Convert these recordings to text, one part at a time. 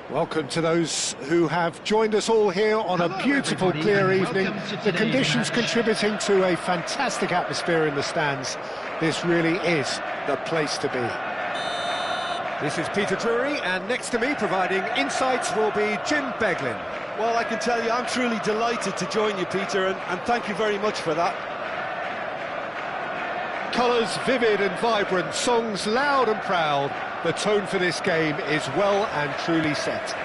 Welcome to those who have joined us all here on a beautiful, clear evening. The conditions contributing to a fantastic atmosphere in the stands. This really is the place to be. This is Peter Drury, and next to me, providing insights, will be Jim Beglin. Well, I can tell you, I'm truly delighted to join you, Peter, and thank you very much for that. Colours vivid and vibrant, songs loud and proud. The tone for this game is well and truly set.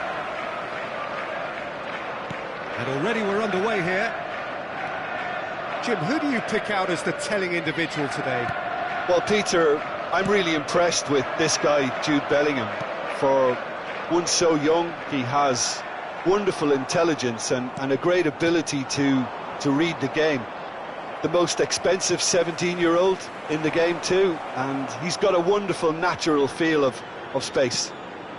And already we're underway here. Jim, who do you pick out as the telling individual today? Well, Peter, I'm really impressed with this guy, Jude Bellingham. For one so young, he has wonderful intelligence and a great ability to read the game. The most expensive 17-year-old in the game too, and he's got a wonderful natural feel of space.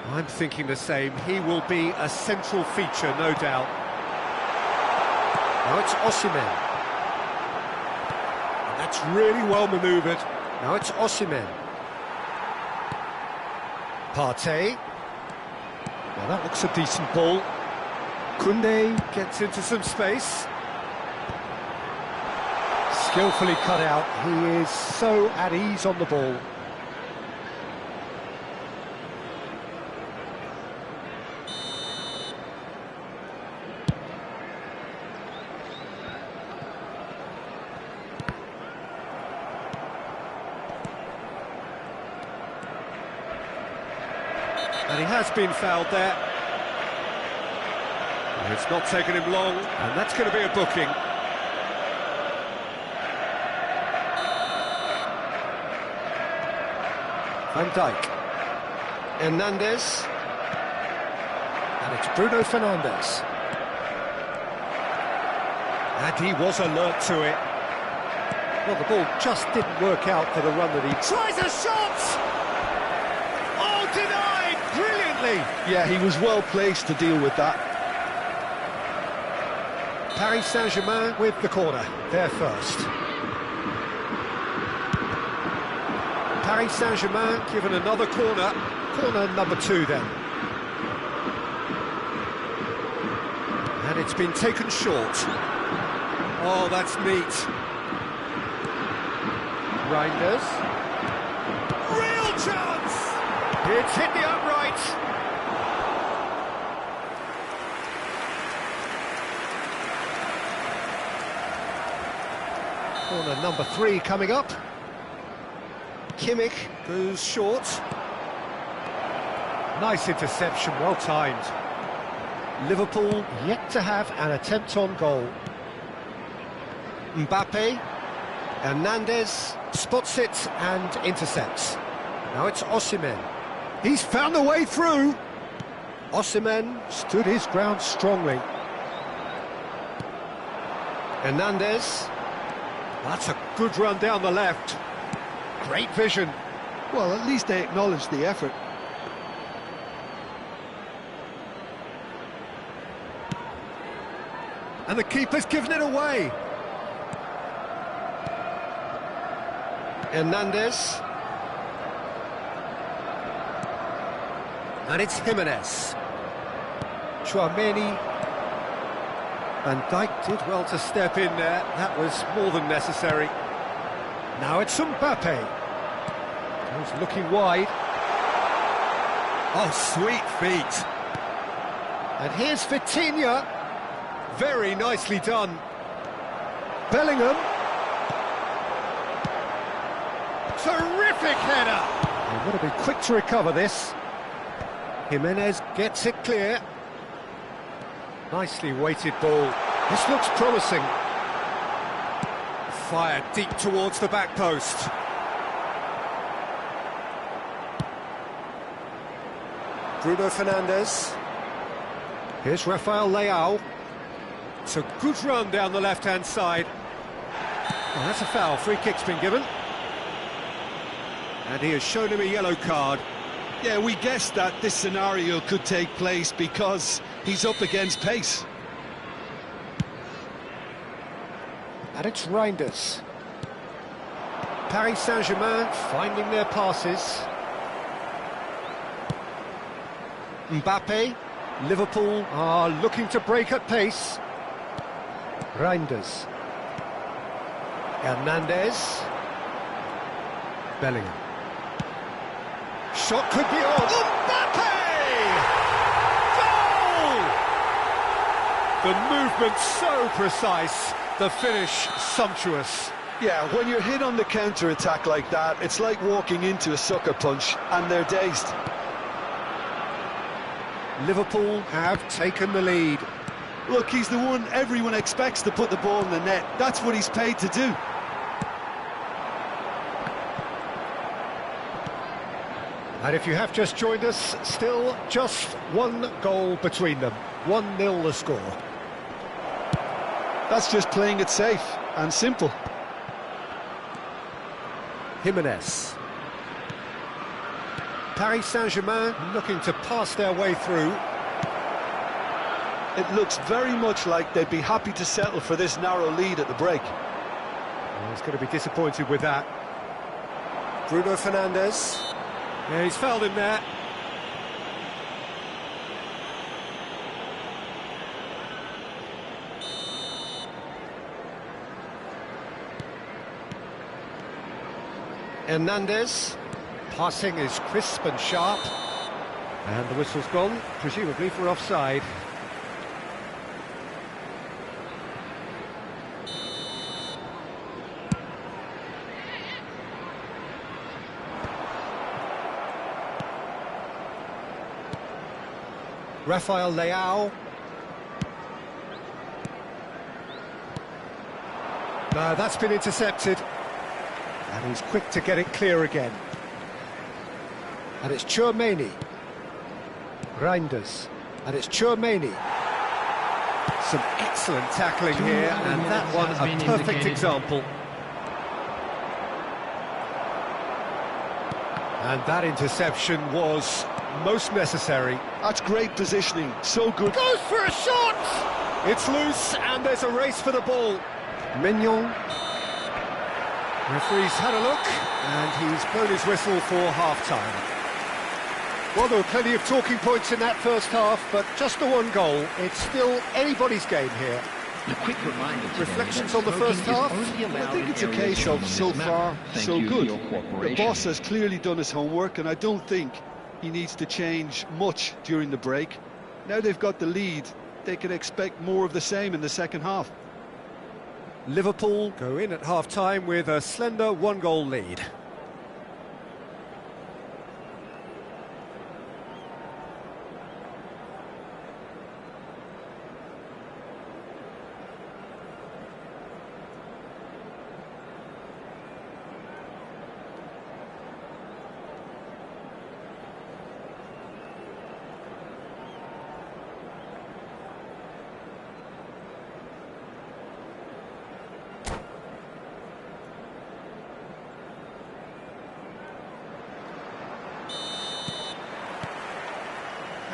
I'm thinking the same. He will be a central feature, no doubt. Now it's Osimhen. That's really well manoeuvred. Now it's Osimhen. Partey. Now that looks a decent ball. Koundé gets into some space. Skillfully cut out. He is so at ease on the ball. And he has been fouled there. It's not taken him long, and that's going to be a booking. Van Dijk. Hernandez. And it's Bruno Fernandes. And he was alert to it. Well, the ball just didn't work out for the run that he... Tries a shot! Oh, denied! Brilliantly! Yeah, he was well placed to deal with that. Paris Saint-Germain with the corner. They're first. Paris Saint-Germain given another corner. Corner number 2 then. And it's been taken short. Oh, that's neat. Reinders. Real chance! It's hit the upright. Corner number 3 coming up. Kimmich goes short. Nice interception, well timed. Liverpool yet to have an attempt on goal. Mbappe. Hernandez spots it and intercepts. Now it's Osimhen. He's found a way through. Osimhen stood his ground strongly. Hernandez. That's a good run down the left. Great vision. Well, at least they acknowledged the effort. And the keeper's given it away. Hernandez. And it's Jimenez. Chouameni. Van Dijk did well to step in there. That was more than necessary. Now it's Mbappe. He's looking wide. Oh, sweet feet. And here's Vitinha. Very nicely done. Bellingham. Terrific header. They've got to be quick to recover this. Jimenez gets it clear. Nicely weighted ball. This looks promising. Fired deep towards the back post. Bruno Fernandes. Here's Rafael Leao. It's a good run down the left-hand side. Well, that's a foul. Free kick's been given. And he has shown him a yellow card. Yeah, we guessed that this scenario could take place because he's up against pace. And it's Reinders. Paris Saint-Germain finding their passes. Mbappe. Liverpool are looking to break at pace. Reinders. Hernandez. Bellingham. Shot could be on. Mbappe! Goal! The movement so precise, the finish sumptuous. Yeah, when you're hit on the counter-attack like that, it's like walking into a sucker punch, and they're dazed. Liverpool have taken the lead. Look, he's the one everyone expects to put the ball in the net. That's what he's paid to do. And if you have just joined us, still just one goal between them. 1-0 the score. That's just playing it safe and simple. Jimenez. Paris Saint-Germain looking to pass their way through. It looks very much like they'd be happy to settle for this narrow lead at the break. Well, he's going to be disappointed with that. Bruno Fernandes. Yeah, he's fouled him there. Hernandez. Passing is crisp and sharp. And the whistle's gone, presumably for offside. Rafael Leao. No, that's been intercepted. And he's quick to get it clear again. And it's Tchouaméni. Reinders. And it's Tchouaméni. Some excellent tackling here, and that one a perfect example. And that interception was most necessary. That's great positioning, so good. Goes for a shot! It's loose, and there's a race for the ball. Mignon. Referee's had a look, and he's blown his whistle for half-time. Well, there were plenty of talking points in that first half, but just the one goal. It's still anybody's game here. A quick reminder today, Reflections on the first half? I think it's a case of so far, so good. The boss has clearly done his homework, and I don't think he needs to change much during the break. Now they've got the lead, they can expect more of the same in the second half. Liverpool go in at half-time with a slender one-goal lead.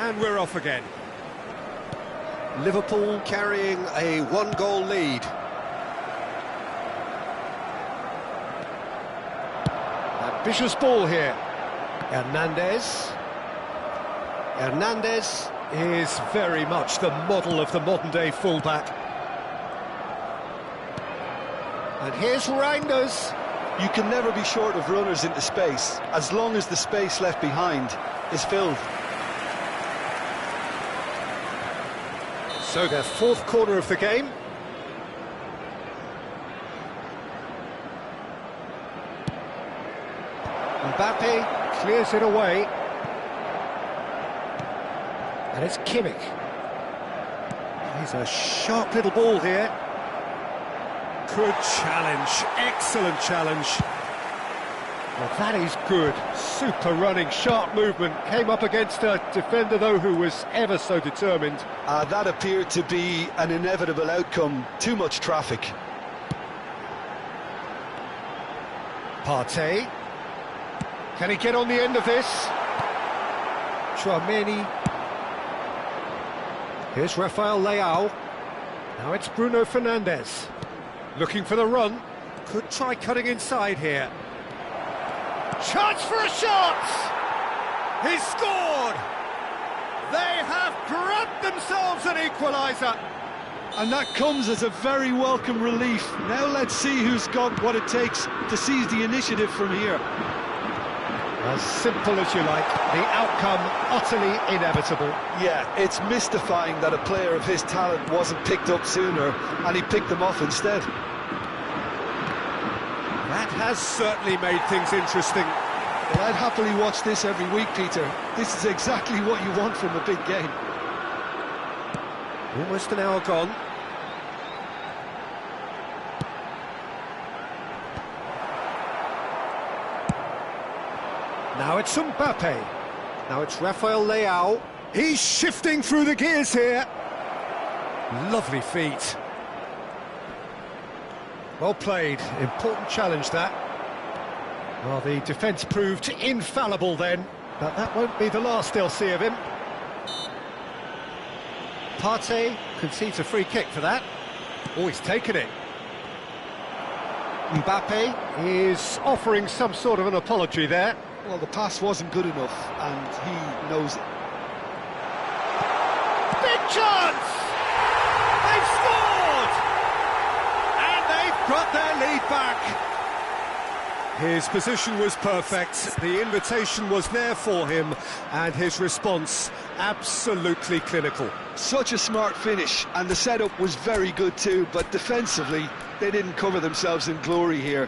And we're off again. Liverpool carrying a one-goal lead. Ambitious ball here. Hernandez. Hernandez is very much the model of the modern-day fullback. And here's Reinders. You can never be short of runners into space, as long as the space left behind is filled. So their fourth corner of the game. Mbappe clears it away. And it's Kimmich. He's a sharp little ball here. Good challenge, excellent challenge. Well, that is good. Super running, sharp movement. Came up against a defender, though, who was ever so determined. That appeared to be an inevitable outcome. Too much traffic. Partey. Can he get on the end of this? Tchouaméni. Here's Rafael Leao. Now it's Bruno Fernandes. Looking for the run. Could try cutting inside here. Chance for a shot! He's scored! They have grabbed themselves an equaliser. And that comes as a very welcome relief. Now let's see who's got what it takes to seize the initiative from here. As simple as you like, the outcome utterly inevitable. Yeah, it's mystifying that a player of his talent wasn't picked up sooner, and he picked them off instead. That has certainly made things interesting. Well, I'd happily watch this every week, Peter. This is exactly what you want from a big game. Almost an hour gone. Now it's Mbappe. Now it's Rafael Leao. He's shifting through the gears here. Lovely feet. Well played. Important challenge, that. Well, the defence proved infallible then, but that won't be the last they'll see of him. Partey concedes a free kick for that. Oh, he's taken it. Mbappe is offering some sort of an apology there. Well, the pass wasn't good enough, and he knows it. Big chance! They've scored! And they've got their lead back. His position was perfect, the invitation was there for him, and his response absolutely clinical. Such a smart finish, and the setup was very good too, but defensively, they didn't cover themselves in glory here.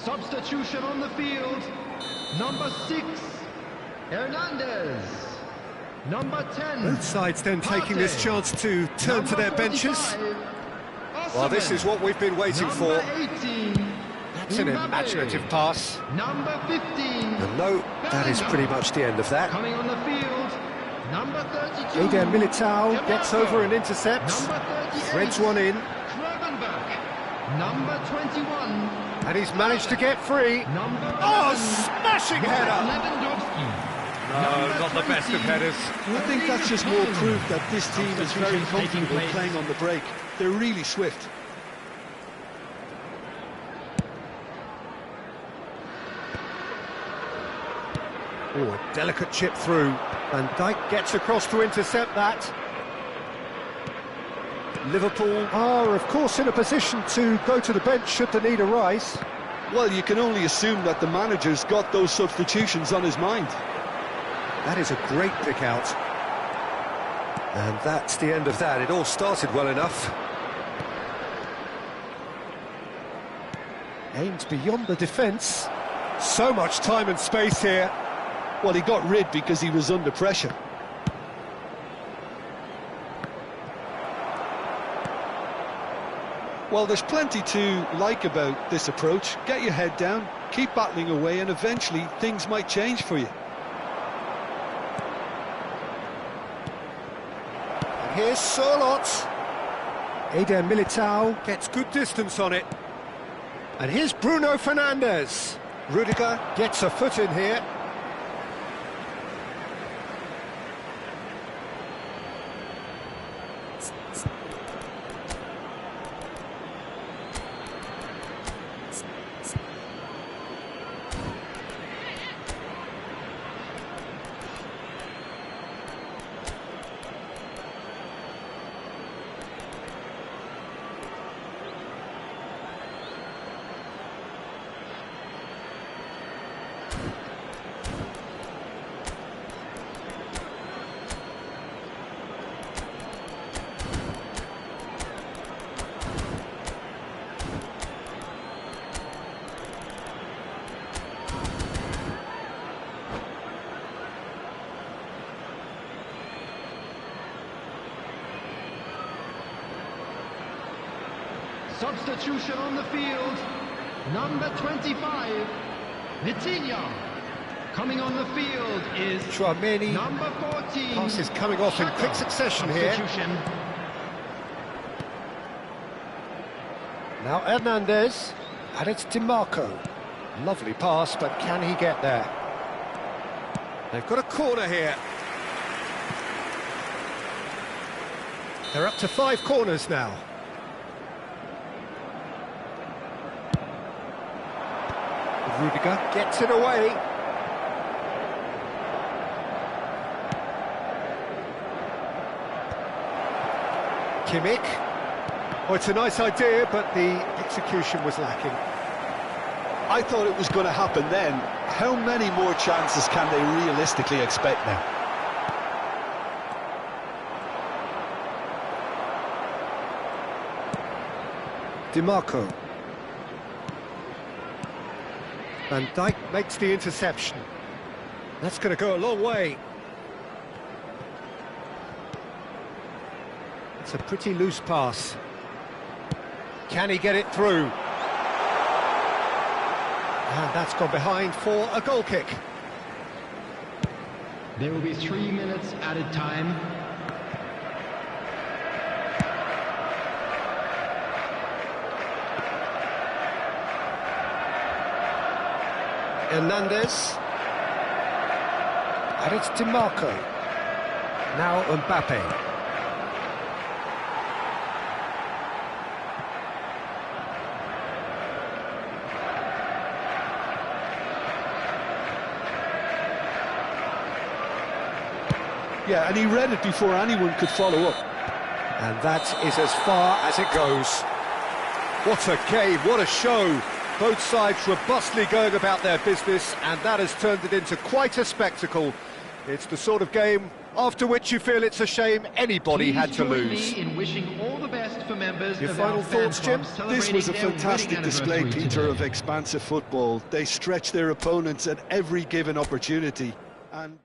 Substitution on the field. Number 6, Hernandez. Number 10. Both sides then taking this chance to turn to their benches. Well, this is what we've been waiting for. 18, That's an imaginative pass. Number 15. And no, that is pretty much the end of that. Coming on the field. Number 32. Eder Militao gets over and intercepts. Number 38. Threads one in. Gravenberch. Number 21. And he's managed to get free. Oh, smashing header! No, not the best of headers. I think that's just more proof that this team is very comfortable playing on the break. They're really swift. Oh, a delicate chip through. Van Dijk gets across to intercept that. Liverpool are, of course, in a position to go to the bench should the need arise. Well, you can only assume that the manager's got those substitutions on his mind. That is a great pick out. And that's the end of that. It all started well enough. Aimed beyond the defence. So much time and space here. Well, he got rid because he was under pressure. Well, there's plenty to like about this approach. Get your head down, keep battling away, and eventually things might change for you. And here's Sørloth. Eder Militao gets good distance on it. And here's Bruno Fernandes. Rudiger gets a foot in here. Substitution on the field. Number 25, Vitinha. Coming on the field is Chouameni. number 14. Passes coming off in quick succession here. Substitution. Now Hernandez, and it's DiMarco. Lovely pass, but can he get there? They've got a corner here. They're up to 5 corners now. Rudiger gets it away. Kimmich. Oh, it's a nice idea, but the execution was lacking. I thought it was going to happen then. How many more chances can they realistically expect now? DiMarco. Van Dijk makes the interception. That's going to go a long way. It's a pretty loose pass. Can he get it through? And that's gone behind for a goal kick. There will be 3 minutes added time. Hernandez. And it's DiMarco. Now Mbappe. Yeah, and he read it before anyone could follow up. And that is as far as it goes. What a game, what a show. Both sides robustly going about their business, and that has turned it into quite a spectacle. It's the sort of game after which you feel it's a shame anybody had to lose. In wishing all the best for members Your of final our fan thoughts, Jim? club This was a celebrating their fantastic wedding display, anniversary Peter, today. of expansive football. They stretched their opponents at every given opportunity. And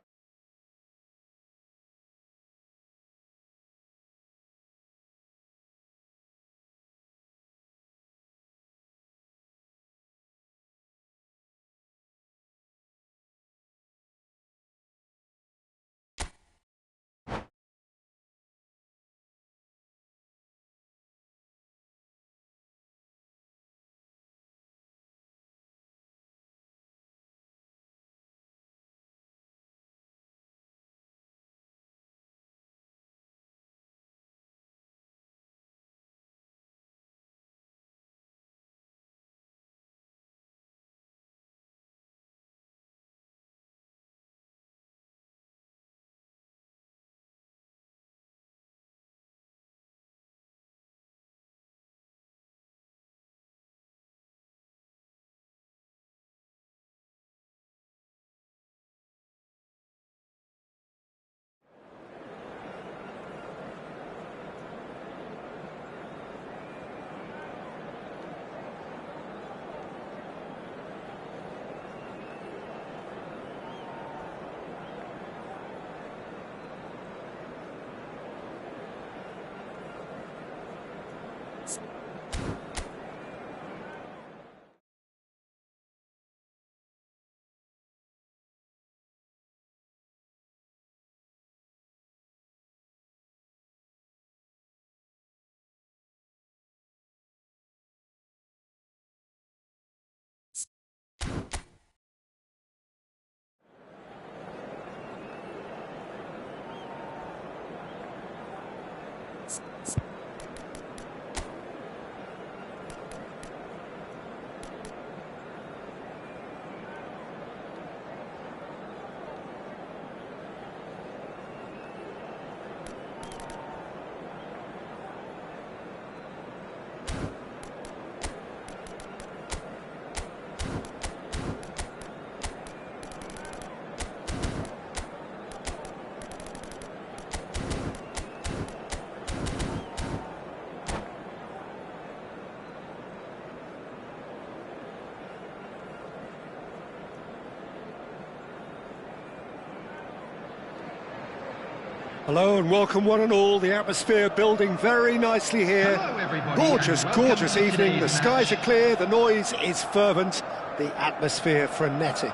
Hello and welcome one and all. The atmosphere building very nicely here. Hello, everybody, Gorgeous, and welcome gorgeous to evening. The today's skies are match. clear, the noise is fervent, the atmosphere frenetic.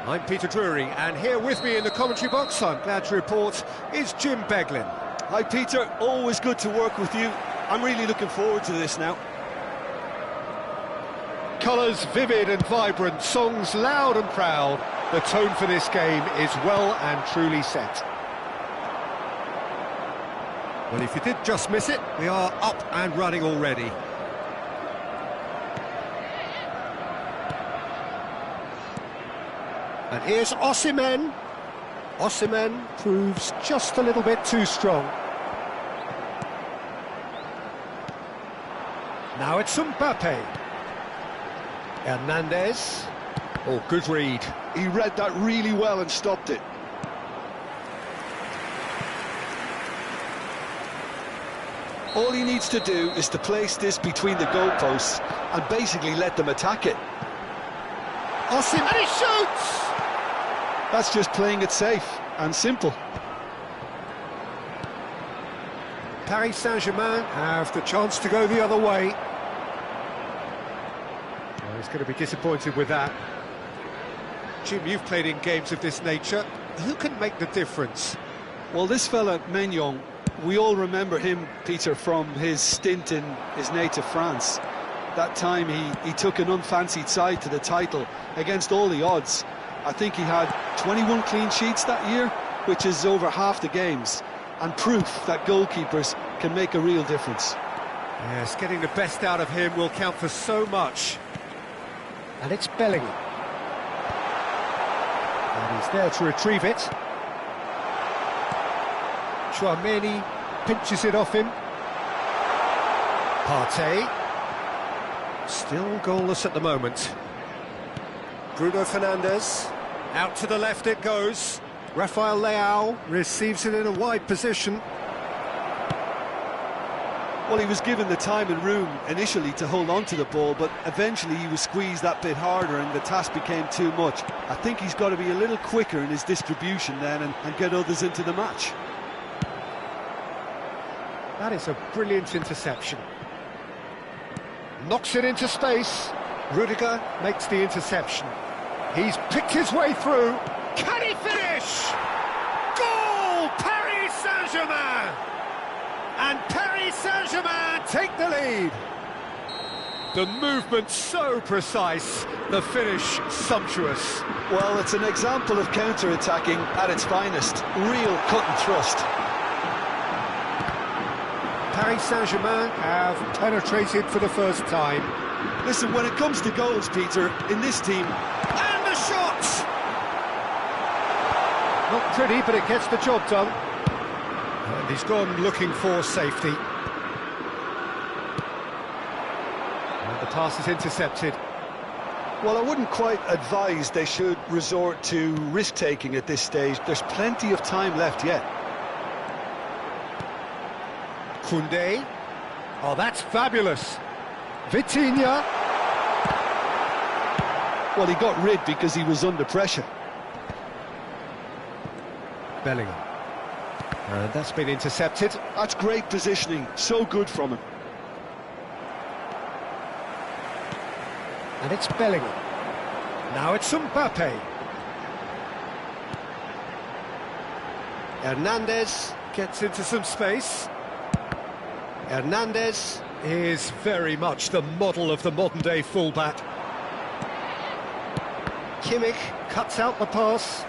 I'm Peter Drury, and here with me in the commentary box, I'm glad to report, is Jim Beglin. Hi Peter, always good to work with you. I'm really looking forward to this now. Colours vivid and vibrant, songs loud and proud. The tone for this game is well and truly set. Well, if you did just miss it, we are up and running already. And here's Osimhen. Osimhen proves just a little bit too strong. Now it's Mbappe. Hernandez. Oh, good read. He read that really well and stopped it. All he needs to do is to place this between the goalposts and basically let them attack it. Osimhen, and he shoots! That's just playing it safe and simple. Paris Saint-Germain have the chance to go the other way. Well, he's going to be disappointed with that. Jim, you've played in games of this nature. Who can make the difference? Well, this fella, Maignan, we all remember him, Peter, from his stint in his native France. That time he took an unfancied side to the title against all the odds. I think he had 21 clean sheets that year, which is over half the games, and proof that goalkeepers can make a real difference. Yes, getting the best out of him will count for so much. And it's Bellingham. And he's there to retrieve it. Chouameni pinches it off him. Partey. Still goalless at the moment. Bruno Fernandes. Out to the left it goes. Rafael Leao receives it in a wide position. Well, he was given the time and room initially to hold on to the ball, but eventually he was squeezed that bit harder and the task became too much. I think he's got to be a little quicker in his distribution then and get others into the match. That is a brilliant interception. Knocks it into space. Rudiger makes the interception. He's picked his way through. Can he finish? Goal! Paris Saint-Germain! And Paris Saint-Germain take the lead. The movement so precise, the finish sumptuous. Well, it's an example of counter-attacking at its finest. Real cut and thrust. Paris Saint-Germain have penetrated for the first time. Listen, when it comes to goals, Peter, in this team... And the shot! Not pretty, but it gets the job done. And he's gone looking for safety. And the pass is intercepted. Well, I wouldn't quite advise they should resort to risk-taking at this stage. There's plenty of time left yet. Koundé. Oh, that's fabulous. Vitinha. Well, he got rid because he was under pressure. Bellingham. And that's been intercepted. That's great positioning. So good from him. And it's Bellingham. Now it's Mbappe. Hernandez gets into some space. Hernandez is very much the model of the modern-day fullback. Kimmich cuts out the pass,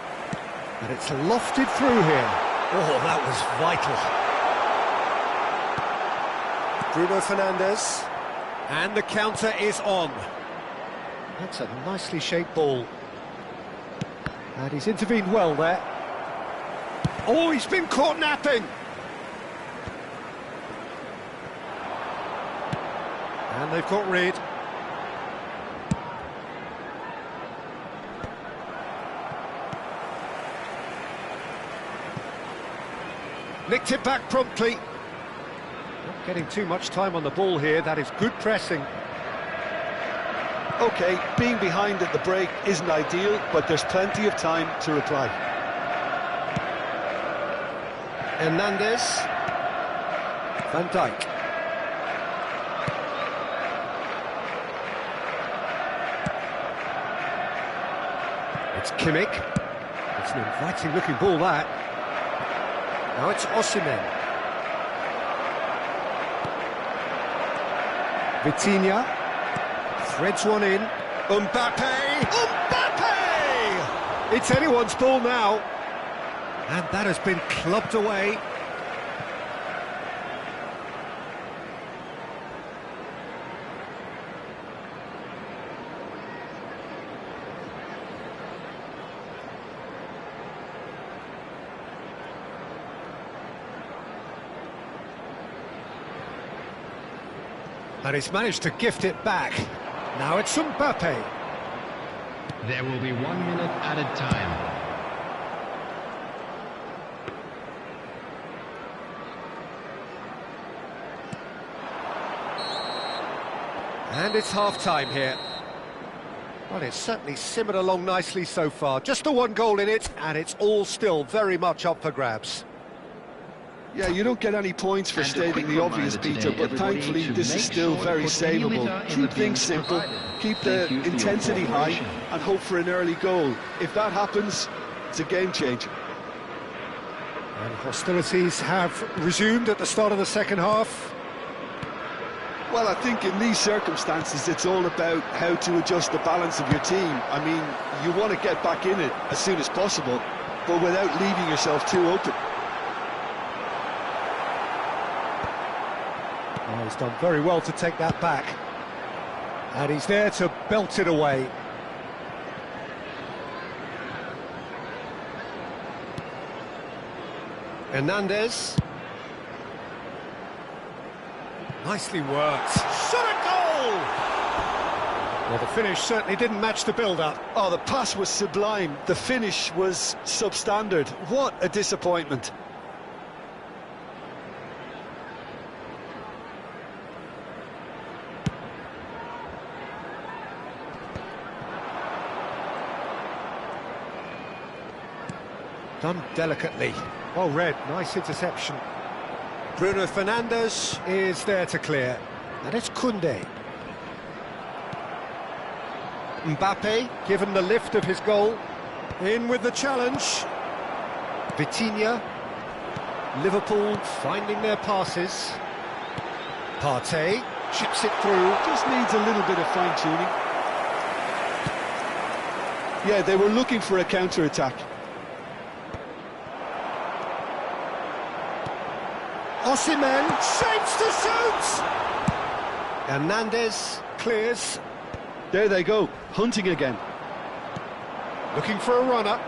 and it's lofted through here. Oh, that was vital. Bruno Fernandes, and the counter is on. That's a nicely shaped ball. And he's intervened well there. Oh, he's been caught napping. And they've got rid. Nicked it back promptly. Not getting too much time on the ball here. That is good pressing. OK, being behind at the break isn't ideal, but there's plenty of time to reply. Hernandez. Van Dijk. It's Kimmich. It's an inviting looking ball, that. Now it's Osimhen. Vitinha. Threads one in. Mbappe! Mbappe! It's anyone's ball now. And that has been clubbed away. And he's managed to gift it back. Now it's Mbappe. There will be 1 minute added time. And it's half-time here. Well, it's certainly simmered along nicely so far. Just the one goal in it, and it's all still very much up for grabs. Yeah, you don't get any points for stating the obvious, Peter, but thankfully this is still very savable. Keep things simple, keep the intensity high, and hope for an early goal. If that happens, it's a game changer. And hostilities have resumed at the start of the second half. Well, I think in these circumstances it's all about how to adjust the balance of your team. I mean, you want to get back in it as soon as possible, but without leaving yourself too open. Oh, he's done very well to take that back. And he's there to belt it away. Hernandez. Nicely worked. Shot a goal! Well, the finish certainly didn't match the build-up. Oh, the pass was sublime. The finish was substandard. What a disappointment. Done delicately. Well read, nice interception. Bruno Fernandes is there to clear. And it's Koundé. Mbappe, given the lift of his goal. In with the challenge. Vitinha. Liverpool finding their passes. Partey chips it through. Just needs a little bit of fine-tuning. Yeah, they were looking for a counter-attack. Osimhen shapes to shoot! Hernandez clears. There they go, hunting again. Looking for a runner.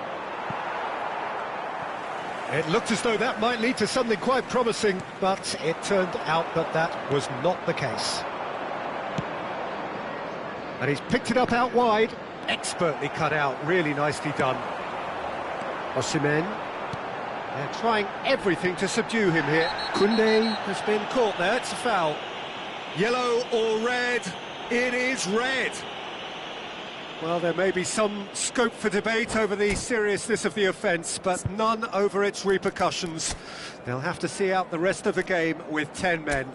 It looked as though that might lead to something quite promising, but it turned out that that was not the case. And he's picked it up out wide. Expertly cut out, really nicely done. Osimhen. They're trying everything to subdue him here. Koundé has been caught there, it's a foul. Yellow or red? It is red. Well, there may be some scope for debate over the seriousness of the offence, but none over its repercussions. They'll have to see out the rest of the game with 10 men.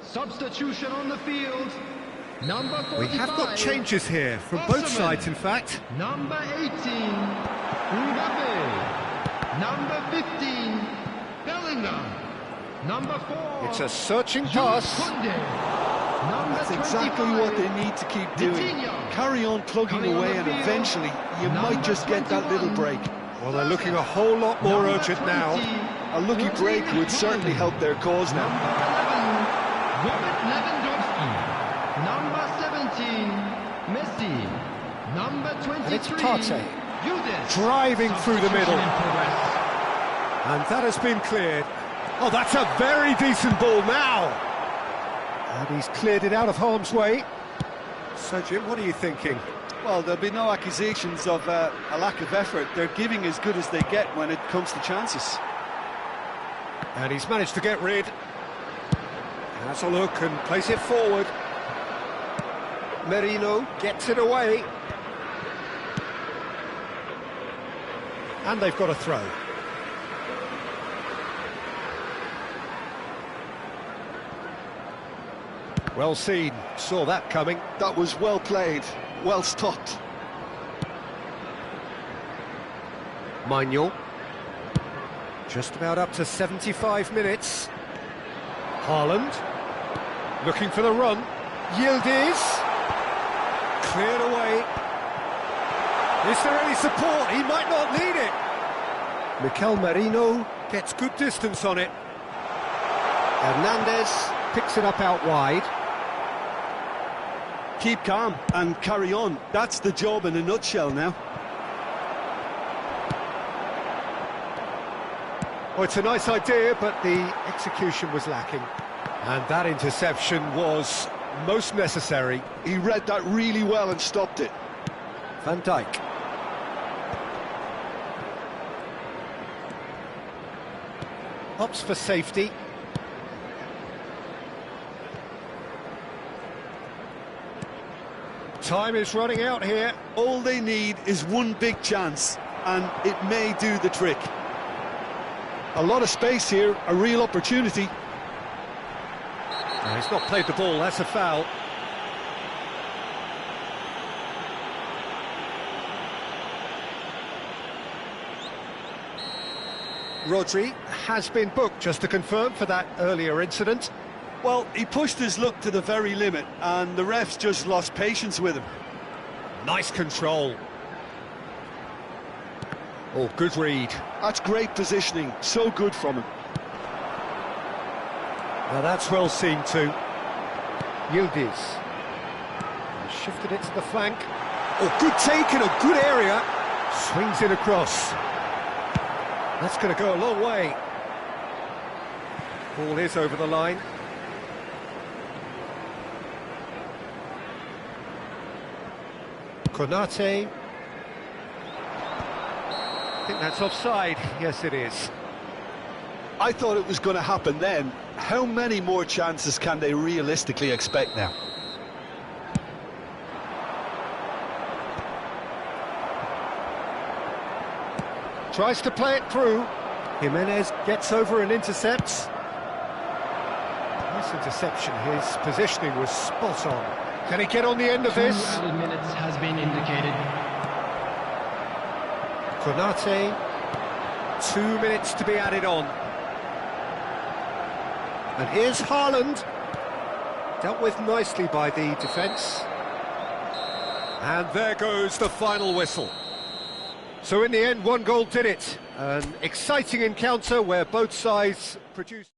Substitution on the field. Number 45. We have got changes here from both sides, in fact. Number 18, Mbappe. Number 15, Bellingham. Number 4. It's a searching pass. Koundé. Number That's exactly 25, what they need to keep doing. Vitinha. Carry on plugging Coming on away the and field, eventually you might number just get that little 21. break. Well, they're looking a whole lot more Number urgent 20, now. A lucky break would certainly help their cause Number now. 11, Robert Lewandowski. Number 17, Messi. Number 23, And it's Partey. Judas. Driving through the middle. Substitution in progress. And that has been cleared. Oh, that's a very decent ball now. And he's cleared it out of harm's way. So, Jim, what are you thinking? Well, there'll be no accusations of a lack of effort. They're giving as good as they get when it comes to chances. And he's managed to get rid. Has a look and plays it forward. Merino gets it away. And they've got a throw. Well seen, saw that coming. That was well played, well stopped. Manuel. Just about up to 75 minutes. Haaland. Looking for the run. Yildiz. Cleared away. Is there any support? He might not need it. Mikel Merino gets good distance on it. Hernandez picks it up out wide. Keep calm and carry on. That's the job in a nutshell now. Oh, it's a nice idea, but the execution was lacking. And that interception was most necessary. He read that really well and stopped it. Van Dijk. Opts for safety. Time is running out here. All they need is one big chance, and it may do the trick. A lot of space here, a real opportunity. No, he's not played the ball, that's a foul. Rodri has been booked, just to confirm, for that earlier incident. Well, he pushed his luck to the very limit, and the refs just lost patience with him. Nice control. Oh, good read. That's great positioning, so good from him. Now that's well seen too. Yildiz. Shifted it to the flank. Oh, good take in a good area. Swings it across. That's going to go a long way. Ball is over the line. Konate. I think that's offside. Yes, it is. I thought it was going to happen then. How many more chances can they realistically expect now? Tries to play it through. Jimenez gets over and intercepts. Nice interception. His positioning was spot on. Can he get on the end of this? 2 added minutes has been indicated. Konate. 2 minutes to be added on. And here's Haaland. Dealt with nicely by the defence. And there goes the final whistle. So in the end, one goal did it. An exciting encounter where both sides produced...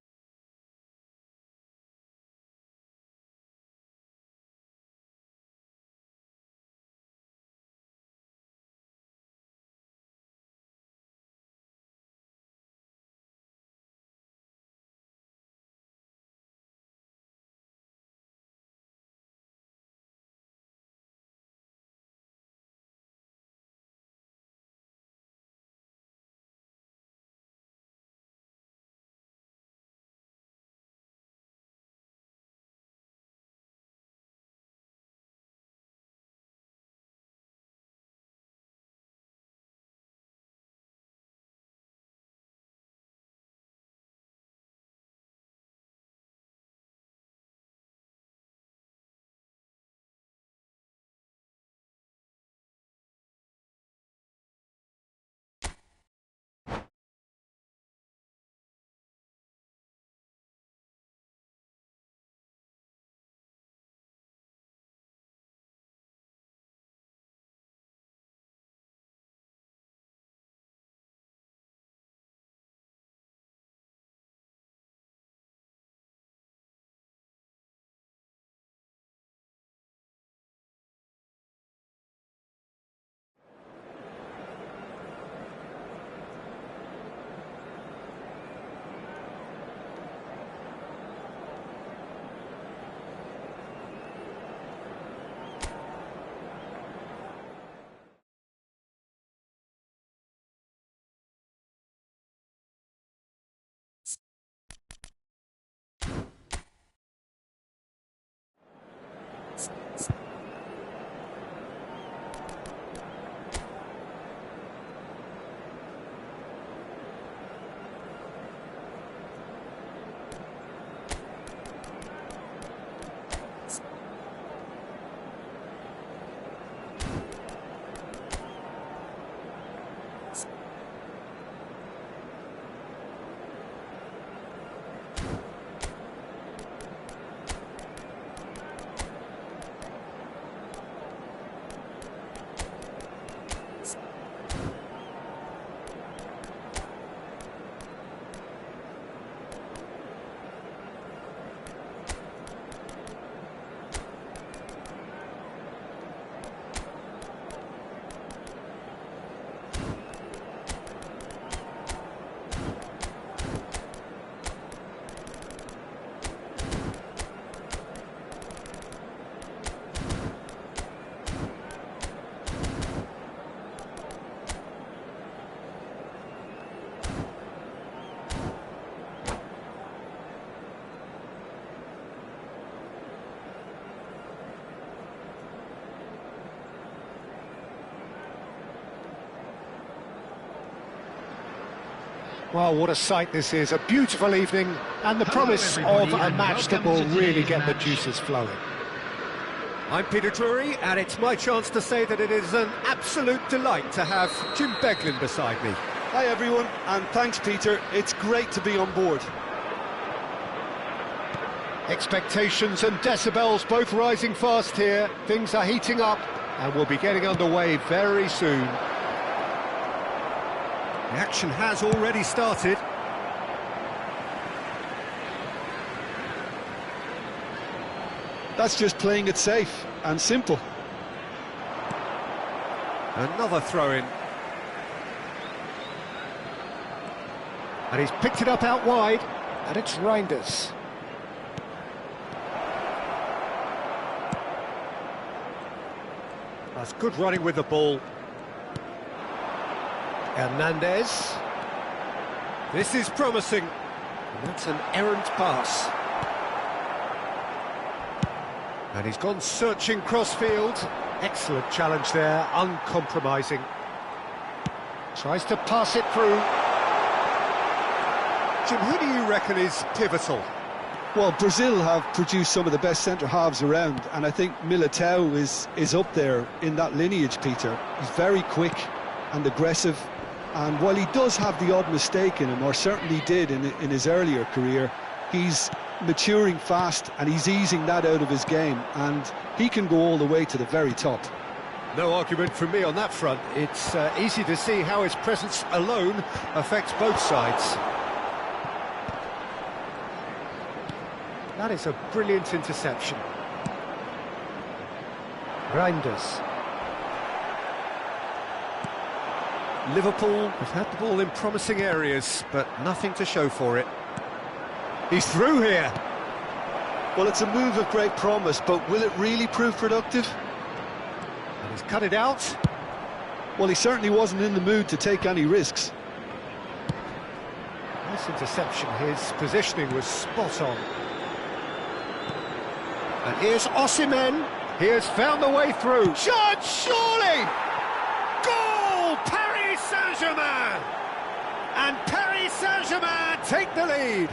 Well, what a sight this is, a beautiful evening, and the promise of a match that will really get the juices flowing. I'm Peter Drury, and it's my chance to say that it is an absolute delight to have Jim Beglin beside me. Hi everyone, and thanks Peter, it's great to be on board. Expectations and decibels both rising fast here, things are heating up, and we'll be getting underway very soon. The action has already started. That's just playing it safe and simple. Another throw-in. And he's picked it up out wide, and it's Reinders. That's good running with the ball. Hernandez. This is promising. And that's an errant pass. And he's gone searching crossfield. Excellent challenge there, uncompromising. Tries to pass it through. Jim, who do you reckon is pivotal? Well, Brazil have produced some of the best centre-halves around, and I think Militao is up there in that lineage, Peter. He's very quick and aggressive, and while he does have the odd mistake in him, or certainly did in his earlier career, he's maturing fast and he's easing that out of his game, and he can go all the way to the very top. No argument from me on that front. It's easy to see how his presence alone affects both sides. That is a brilliant interception. Reinders. Liverpool have had the ball in promising areas, but nothing to show for it. He's through here. Well, it's a move of great promise, but will it really prove productive? And he's cut it out. Well, he certainly wasn't in the mood to take any risks. Nice interception, his positioning was spot on. And here's Osimhen. He has found the way through. Shot, surely! Goal! Paris Saint-Germain! And Paris Saint-Germain take the lead.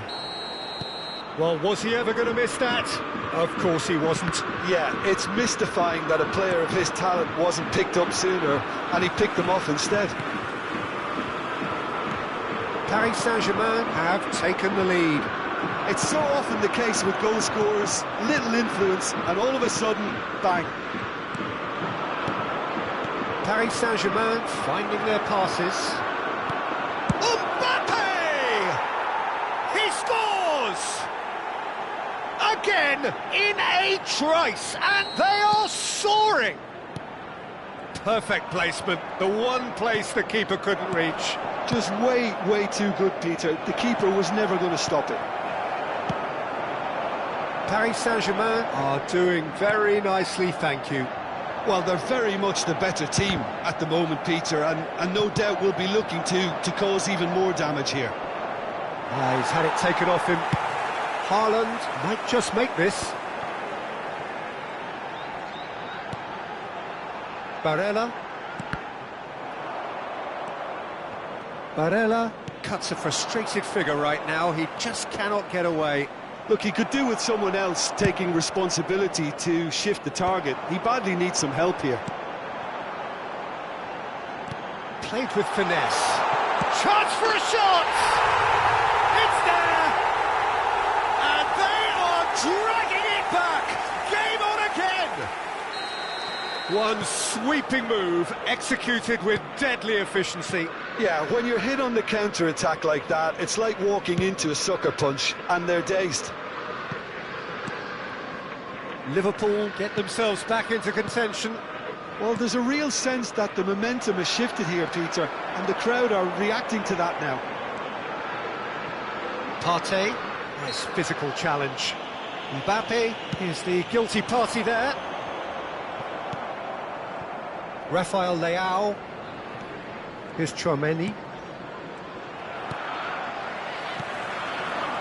Well, was he ever going to miss that? Of course he wasn't. Yeah, it's mystifying that a player of his talent wasn't picked up sooner, and he picked them off instead. Paris Saint-Germain have taken the lead. It's so often the case with goal scorers, little influence, and all of a sudden, bang. Paris Saint-Germain finding their passes. Mbappe! He scores! Again, in a trice, and they are soaring! Perfect placement, the one place the keeper couldn't reach. Just way, way too good, Peter. The keeper was never going to stop it. Paris Saint-Germain are doing very nicely, thank you. Well, they're very much the better team at the moment, Peter, and no doubt will be looking to cause even more damage here. He's had it taken off him. Haaland might just make this. Barella. Barella Cuts a frustrated figure right now, he just cannot get away. Look, he could do with someone else taking responsibility to shift the target. He badly needs some help here. Played with finesse. Chance for a shot! It's there! And they are dragging it back! Game on again! One sweeping move, executed with deadly efficiency. Yeah, when you're hit on the counter-attack like that, it's like walking into a sucker punch, and they're dazed. Liverpool get themselves back into contention. Well, there's a real sense that the momentum has shifted here, Peter, and the crowd are reacting to that now. Partey, nice physical challenge. Mbappe is the guilty party there. Rafael Leao. Here's Chouameni.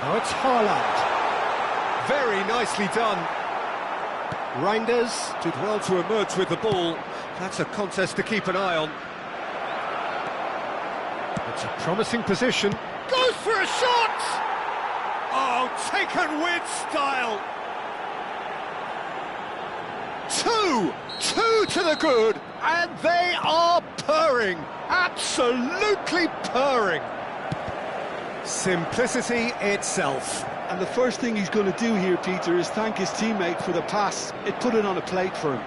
Now it's Haaland. Very nicely done. Reinders Did well to emerge with the ball. That's a contest to keep an eye on. It's a promising position. Goes for a shot! Oh, taken with style. Two to the good, and they are purring, absolutely purring. Simplicity itself. And the first thing he's going to do here, Peter, is thank his teammate for the pass. It put it on a plate for him.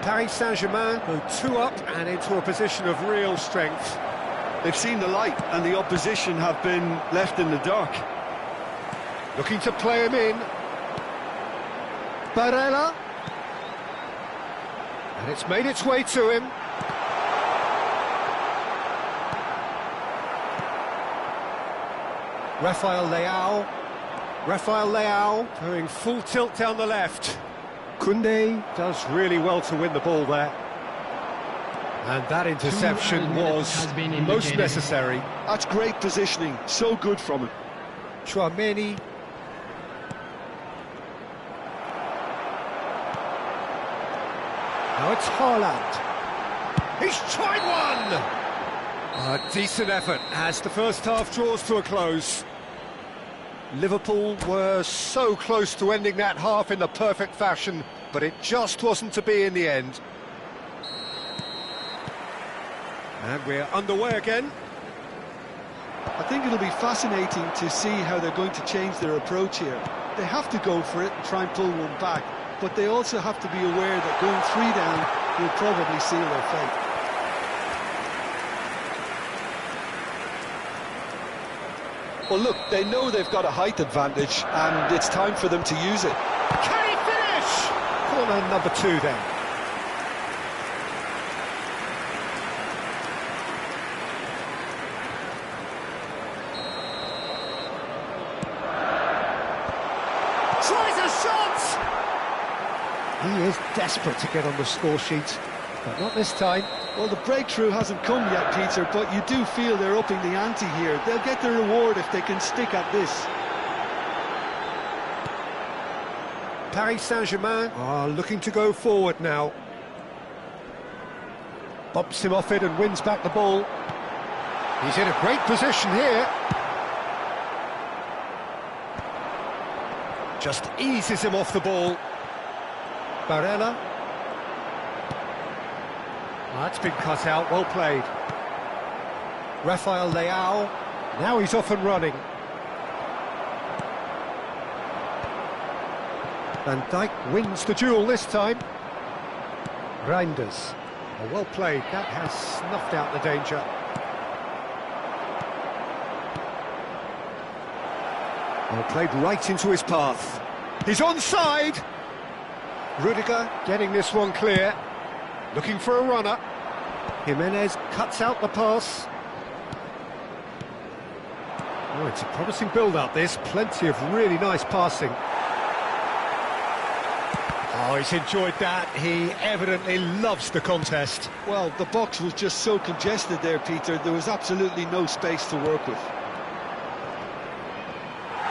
Paris Saint-Germain go 2 up and into a position of real strength. They've seen the light, and the opposition have been left in the dark. Looking to play him in. Barella. And it's made its way to him. Rafael Leao Going full tilt down the left. Koundé does really well to win the ball there. And that interception 2 minutes was has been most indicated. necessary. That's great positioning, so good from him. Chouameni. Now it's Haaland. He's tried one! A decent effort as the first half draws to a close. Liverpool were so close to ending that half in the perfect fashion, but it just wasn't to be in the end. And we're underway again. I think it'll be fascinating to see how they're going to change their approach here. They have to go for it and try and pull one back, but they also have to be aware that going 3 down will probably seal their fate. Well, look, they know they've got a height advantage, and it's time for them to use it. Can he finish? Corner number 2 then. Tries a shot! He is desperate to get on the score sheet, but not this time. Well, the breakthrough hasn't come yet, Peter, but you do feel they're upping the ante here. They'll get the reward if they can stick at this. Paris Saint-Germain are looking to go forward now. Bumps him off it and wins back the ball. He's in a great position here. Just eases him off the ball. Barella. That's been cut out, well played. Rafael Leao. Now he's off and running. Van Dijk wins the duel this time. Reinders. Oh, well played, that has snuffed out the danger. Well played right into his path. He's onside! Rudiger getting this one clear. Looking for a runner. Jimenez cuts out the pass. Oh, it's a promising build-up, this. Plenty of really nice passing. Oh, he's enjoyed that. He evidently loves the contest. Well, the box was just so congested there, Peter. There was absolutely no space to work with.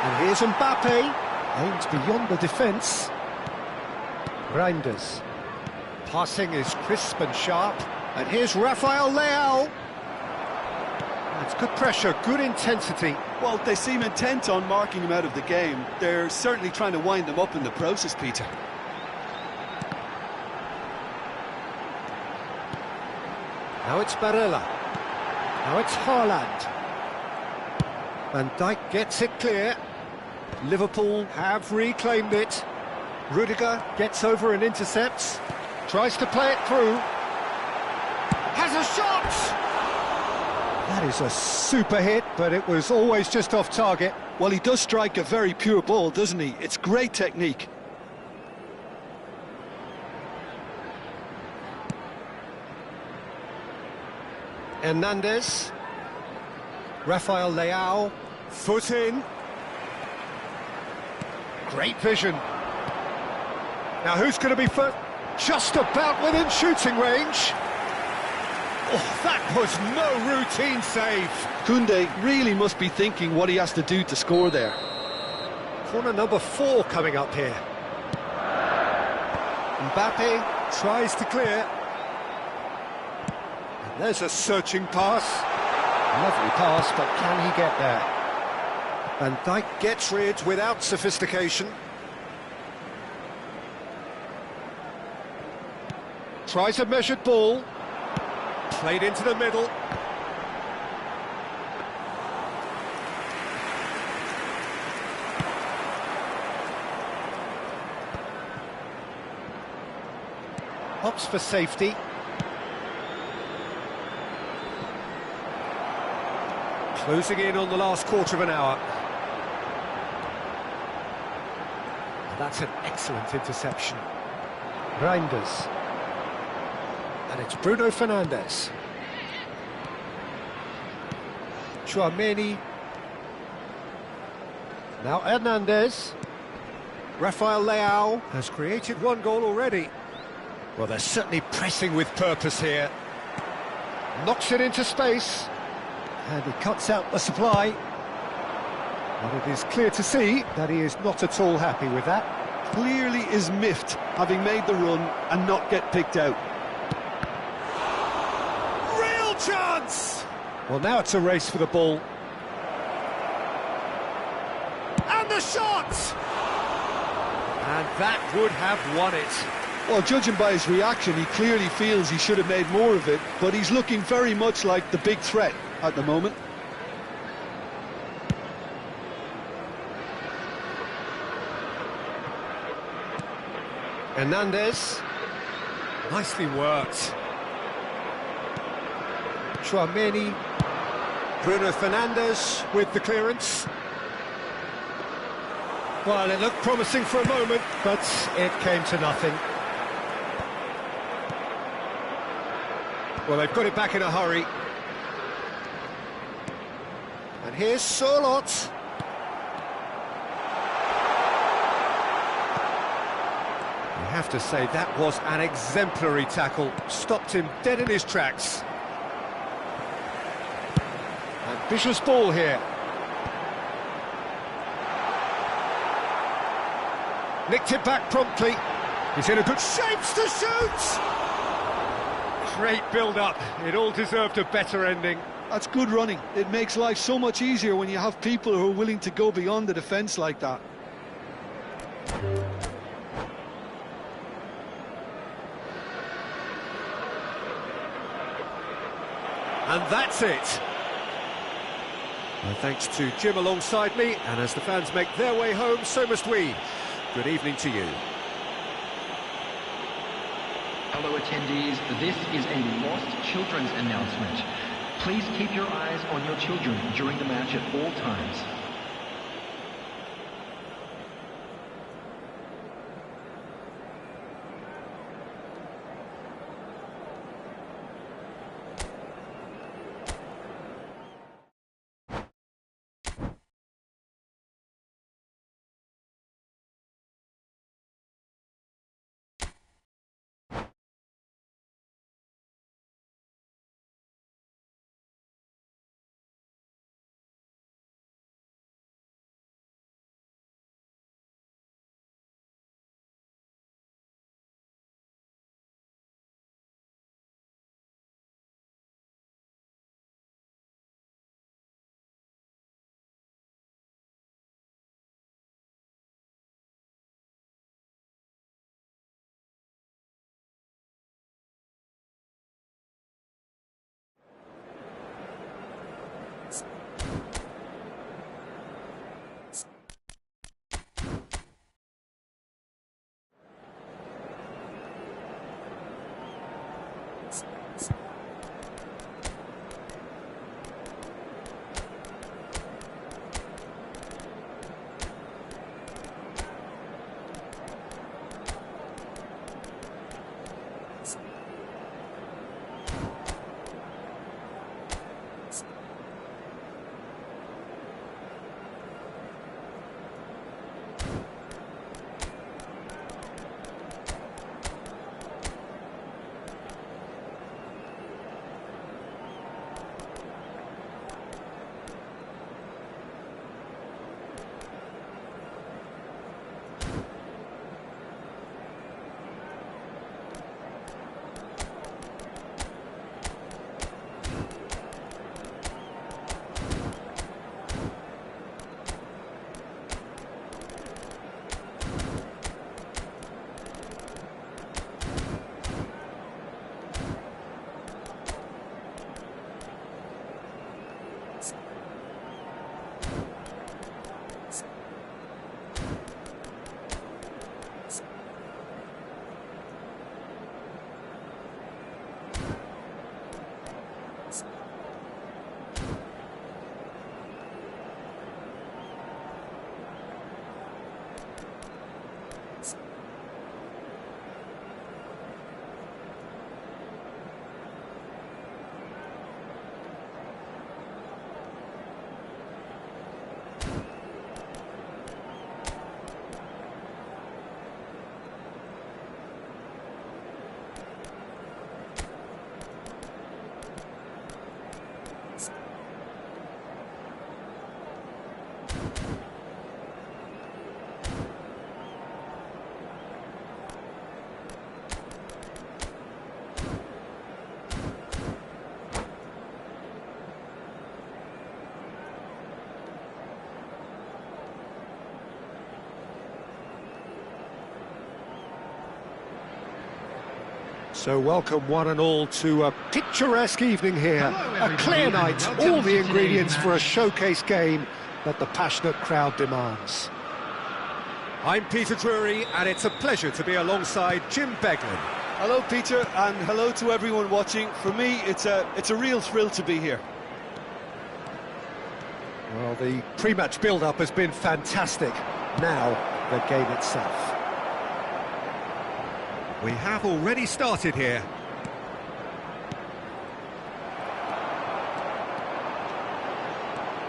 And here's Mbappe. Aims beyond the defence. Reinders. Passing is crisp and sharp. And here's Rafael Leao. It's good pressure, good intensity. Well, they seem intent on marking him out of the game. They're certainly trying to wind him up in the process, Peter. Now it's Barella. Now it's Haaland. Van Dijk gets it clear. Liverpool have reclaimed it. Rudiger gets over and intercepts. Tries to play it through. Has a shot! That is a super hit, but it was always just off target. Well, he does strike a very pure ball, doesn't he? It's great technique. Hernandez. Rafael Leao. Foot in. Great vision. Now who's going to be first? Just about within shooting range. Oh, that was no routine save. Koundé really must be thinking what he has to do to score there. Corner number 4 coming up here. Mbappe tries to clear. And There's a searching pass. Lovely pass, but can he get there? Van Dijk gets rid without sophistication. Tries a measured ball. Played into the middle. Opts for safety. Closing in on the last quarter of an hour. That's an excellent interception. Reinders. And it's Bruno Fernandes. Chouameni. Now Hernandez. Rafael Leao has created one goal already. Well, they're certainly pressing with purpose here. Knocks it into space. And he cuts out the supply. And it is clear to see that he is not at all happy with that. Clearly is miffed, having made the run and not get picked out. Real chance! Well, now it's a race for the ball. And the shot! And that would have won it. Well, judging by his reaction, he clearly feels he should have made more of it, but he's looking very much like the big threat at the moment. Hernandez. Nicely worked. Chouameni. Bruno Fernandes with the clearance. Well, it looked promising for a moment, but it came to nothing. Well, they've got it back in a hurry. And here's Sorloth. You have to say that was an exemplary tackle. Stopped him dead in his tracks. Ambitious ball here. Nicked it back promptly. He's in a good shape to shoot! Great build-up. It all deserved a better ending. That's good running. It makes life so much easier when you have people who are willing to go beyond the defence like that. And that's it. Well, thanks to Jim alongside me, and as the fans make their way home, so must we. Good evening to you. Hello attendees, this is a Lost Children's announcement. Please keep your eyes on your children during the match at all times. So welcome one and all to a picturesque evening here. A clear night, all the ingredients for a showcase game that the passionate crowd demands. I'm Peter Drury, and it's a pleasure to be alongside Jim Beglin. Hello, Peter, and hello to everyone watching. For me, it's a real thrill to be here. Well, the pre-match build-up has been fantastic. Now, the game itself. We have already started here.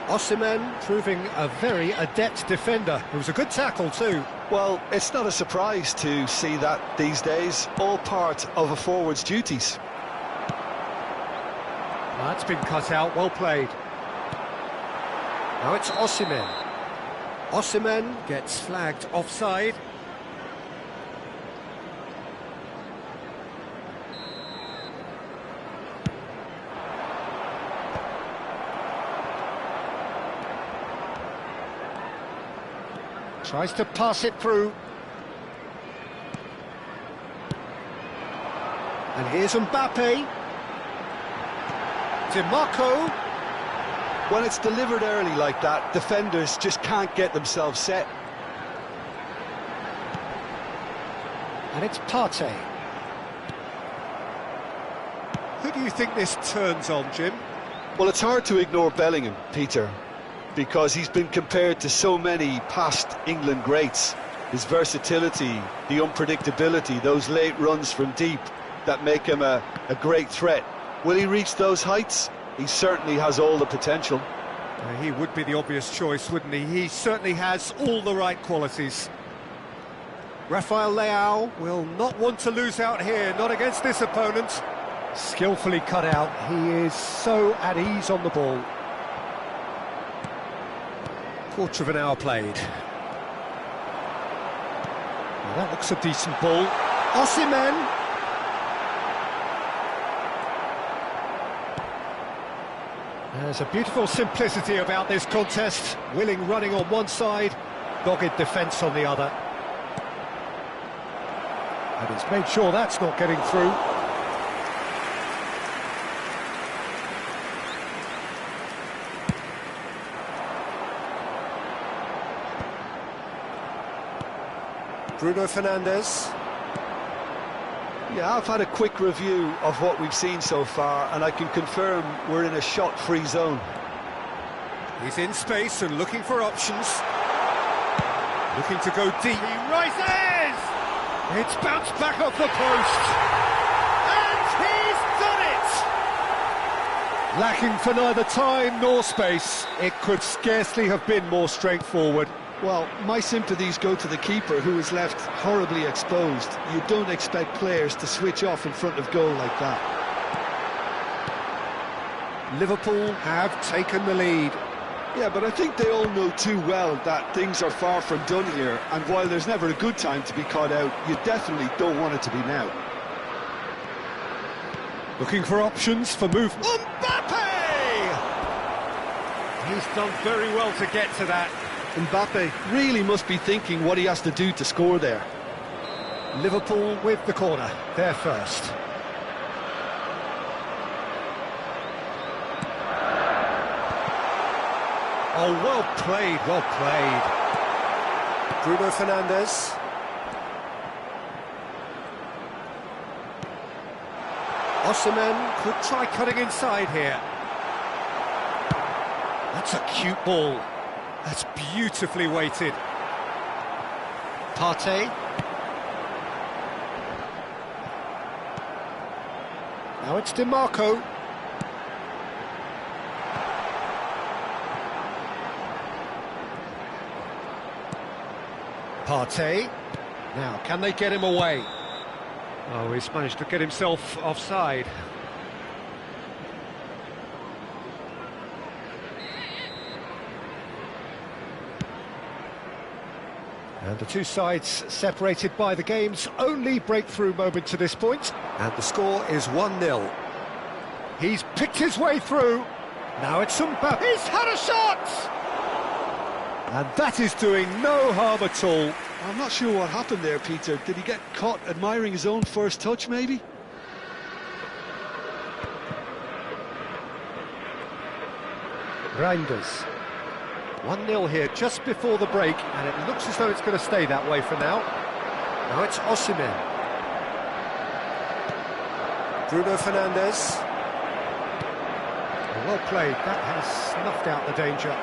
Osimhen proving a very adept defender. It was a good tackle too. Well, it's not a surprise to see that these days, all part of a forward's duties. That's been cut out, well played. Now it's Osimhen. Osimhen gets flagged offside. Tries to pass it through. And here's Mbappe. DiMarco. When it's delivered early like that, defenders just can't get themselves set. And it's Partey. Who do you think this turns on, Jim? Well, it's hard to ignore Bellingham, Peter, because he's been compared to so many past England greats. His versatility, the unpredictability, those late runs from deep that make him a great threat. Will he reach those heights? He certainly has all the potential. He would be the obvious choice, wouldn't he? He certainly has all the right qualities. Rafael Leao will not want to lose out here, not against this opponent. Skillfully cut out. He is so at ease on the ball. Quarter of an hour played. Well, that looks a decent ball. Osimhen. There's a beautiful simplicity about this contest. Willing running on one side, dogged defence on the other. And he's made sure that's not getting through. Bruno Fernandes. Yeah, I've had a quick review of what we've seen so far, and I can confirm we're in a shot-free zone. He's in space and looking for options. Looking to go deep. He rises! It's bounced back off the post. And he's done it! Lacking for neither time nor space. It could scarcely have been more straightforward. Well, my sympathies go to the keeper, who is left horribly exposed. You don't expect players to switch off in front of goal like that. Liverpool have taken the lead. Yeah, but I think they all know too well that things are far from done here, and while there's never a good time to be caught out, you definitely don't want it to be now. Looking for options for movement. Mbappe! He's done very well to get to that. Mbappe really must be thinking what he has to do to score there. Liverpool with the corner, they're first. Oh, well played, well played. Bruno Fernandes. Osimhen could try cutting inside here. That's a cute ball. That's beautifully weighted. Partey. Now it's DiMarco. Partey. Now, can they get him away? Oh, he's managed to get himself offside. And the two sides separated by the game's only breakthrough moment to this point. And the score is 1-0. He's picked his way through. Now it's Mbappe. He's had a shot! And that is doing no harm at all. I'm not sure what happened there, Peter. Did he get caught admiring his own first touch, maybe? Reinders. 1-0 here just before the break, and it looks as though it's going to stay that way for now. Now it's Osimhen. Bruno Fernandes. Well played, that has snuffed out the danger.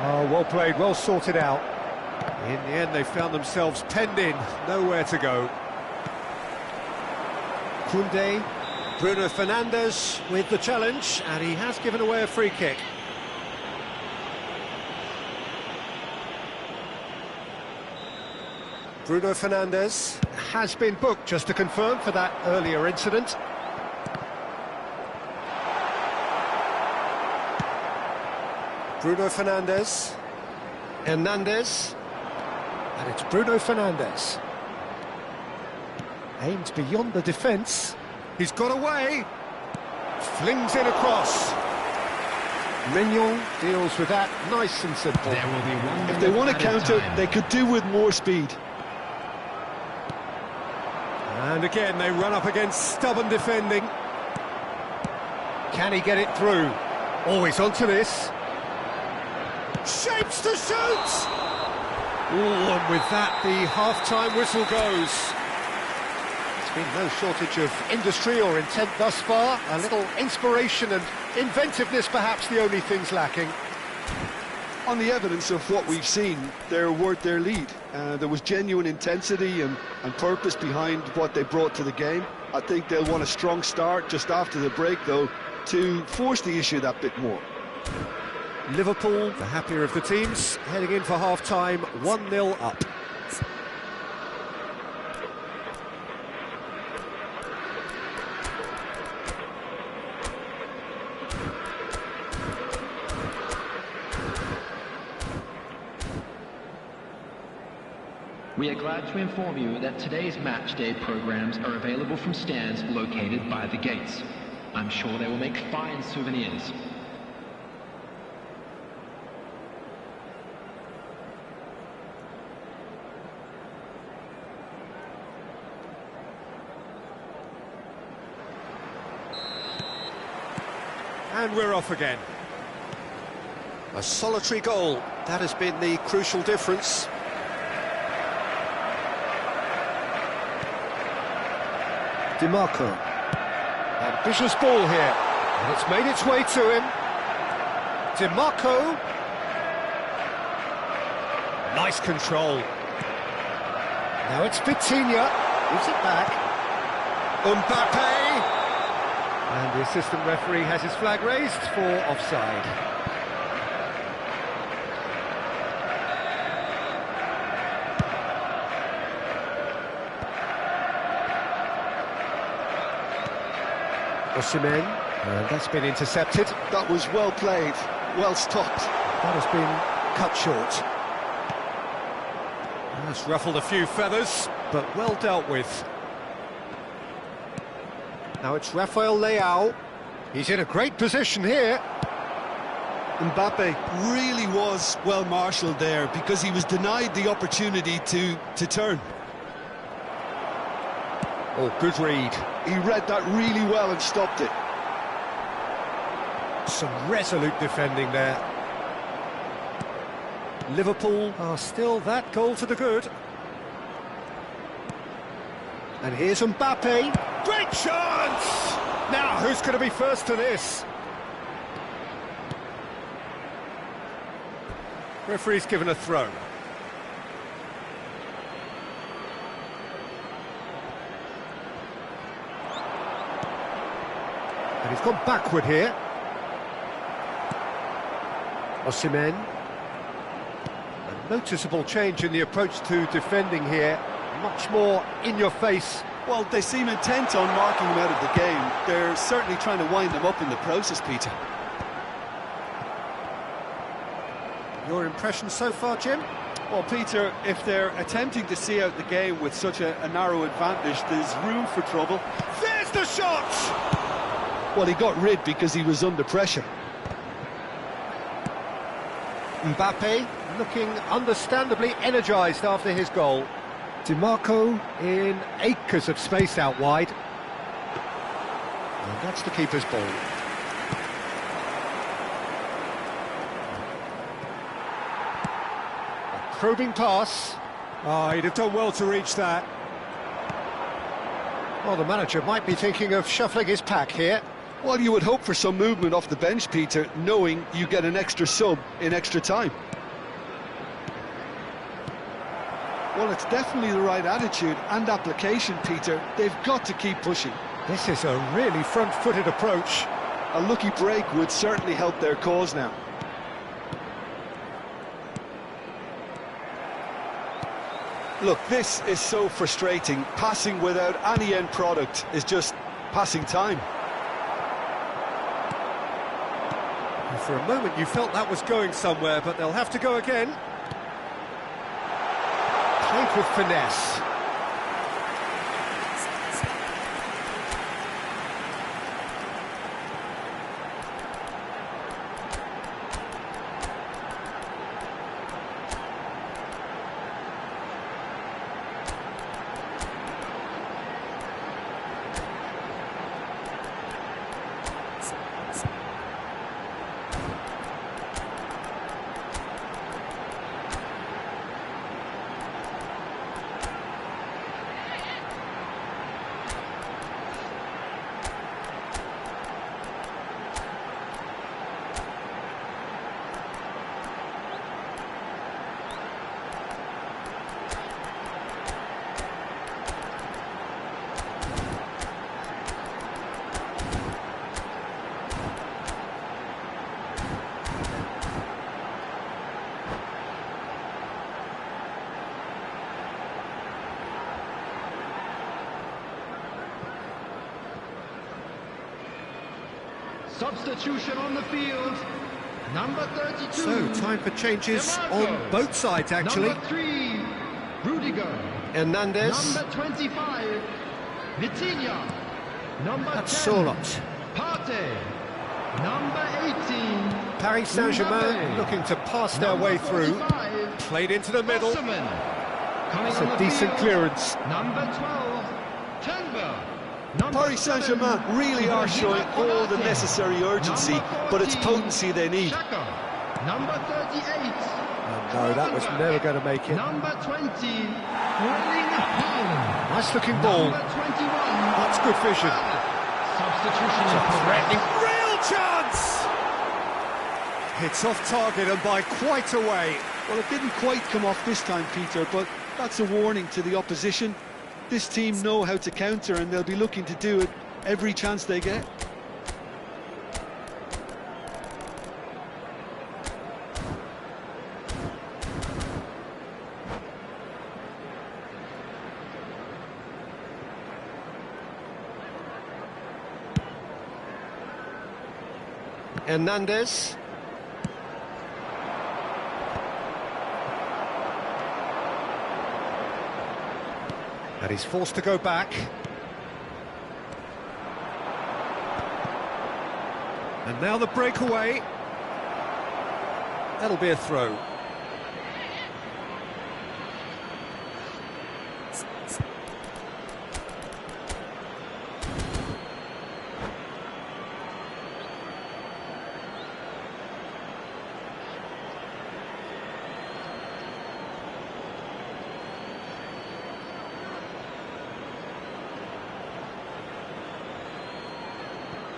Oh, well played, well sorted out. In the end, they found themselves penned in, nowhere to go. Koundé, Bruno Fernandes with the challenge, and he has given away a free kick. Bruno Fernandes has been booked, just to confirm, for that earlier incident. Bruno Fernandes. Hernandez. And it's Bruno Fernandes. Aims beyond the defence. He's got away. Flings in across. Mignon deals with that nice and simple. There will be 1 minute If they want to added counter, time. they could do with more speed. And again, they run up against stubborn defending. Can he get it through? Always onto this. Shapes to shoot! Ooh, and with that, the half-time whistle goes. There's been no shortage of industry or intent thus far. A little inspiration and inventiveness, perhaps, the only things lacking. On the evidence of what we've seen, they're worth their lead. There was genuine intensity and purpose behind what they brought to the game. I think they'll want a strong start just after the break, though, to force the issue that bit more. Liverpool, the happier of the teams, heading in for half-time, 1-0 up. We are glad to inform you that today's match day programs are available from stands located by the gates. I'm sure they will make fine souvenirs. And we're off again. A solitary goal, that has been the crucial difference. DiMarco. Ambitious ball here, and it's made its way to him. DiMarco. Nice control. Now it's Vitinha, gives it back. Mbappe. And the assistant referee has his flag raised for offside. Osimhen, and that's been intercepted. That was well played, well stopped. That has been cut short. That's ruffled a few feathers, but well dealt with. Now it's Rafael Leao. He's in a great position here. Mbappe really was well marshalled there because he was denied the opportunity to turn. Oh, good read. He read that really well and stopped it. Some resolute defending there. Liverpool are still that goal to the good. And here's Mbappe. Great chance! Now, who's going to be first to this? Referee's given a throw. And he's gone backward here. Osimhen. A noticeable change in the approach to defending here. Much more in your face. Well, they seem intent on marking him out of the game. They're certainly trying to wind him up in the process, Peter. Your impression so far, Jim? Well, Peter, if they're attempting to see out the game with such a narrow advantage, there's room for trouble. There's the shot! Well, he got rid because he was under pressure. Mbappe looking understandably energised after his goal. DiMarco in acres of space out wide. And that's the keeper's ball. A probing pass. Oh, he'd have done well to reach that. Well, the manager might be thinking of shuffling his pack here. Well, you would hope for some movement off the bench, Peter, knowing you get an extra sub in extra time. Well, it's definitely the right attitude and application, Peter. They've got to keep pushing. This is a really front-footed approach. A lucky break would certainly help their cause now. Look, this is so frustrating. Passing without any end product is just passing time. For a moment you felt that was going somewhere, but they'll have to go again. Played with finesse. Substitution on the field. Number 32. So, time for changes DiMarco. on both sides, actually. Number 3, Rudiger. Hernandez. Number 25, Vitinha. Number That's 10, Sorloth. Partey. Number 18, Paris Saint-Germain Mbappe. looking to pass their Number way through. 45, Played into the middle. Osman. Coming It's on a the decent field, clearance. Number 12, Turnbull. Number Paris Saint-Germain 7, really are showing all the Konate. necessary urgency, Number but it's 14, potency they need. Xhaka. Number 38, No, that was never going to make it. Number 20, Erling Haaland. Nice looking ball. Number 21, That's good vision. substitution in Threatening. Real chance! It's off target and by quite a way. Well, it didn't quite come off this time, Peter, but that's a warning to the opposition. This team know how to counter, and they'll be looking to do it every chance they get. Hernandez. And he's forced to go back. And now the breakaway. That'll be a throw.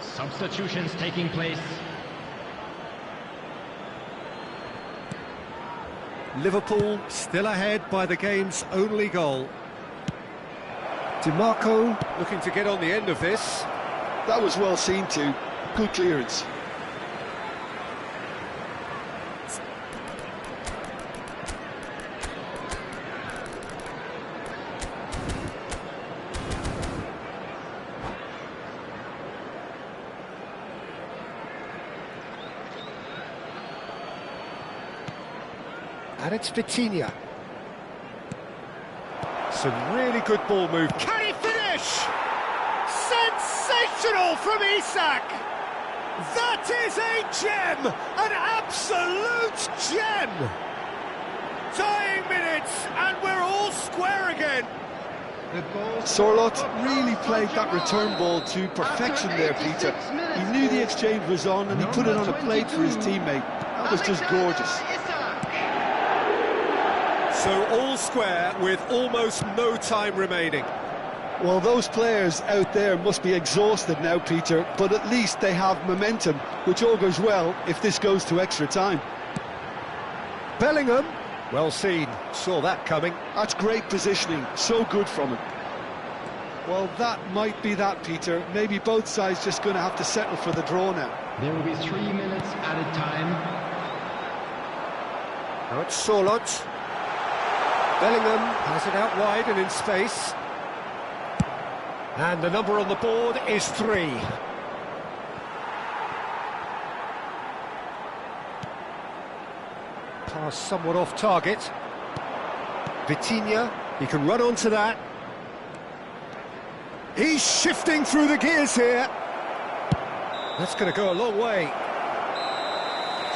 Substitutions taking place. Liverpool still ahead by the game's only goal. DiMarco. Looking to get on the end of this. That was well seen too. Good clearance. And it's Vitinha. Some really good ball move. Can he finish? Sensational from Isak! That is a gem! An absolute gem! Dying minute hits, and we're all square again. Sorloth really played that return ball to perfection there, Peter. He knew the exchange was on and he put it on a plate for his teammate. That was just gorgeous. So all square with almost no time remaining. Well, those players out there must be exhausted now, Peter, but at least they have momentum, which augurs well if this goes to extra time. Bellingham, well seen, saw that coming. That's great positioning, so good from him. Well, that might be that, Peter. Maybe both sides just going to have to settle for the draw now. There will be 3 minutes added time. Now it's Sorloth. Bellingham has it out wide and in space. And the number on the board is 3. Pass somewhat off target. Vitinha, he can run onto that. He's shifting through the gears here. That's going to go a long way.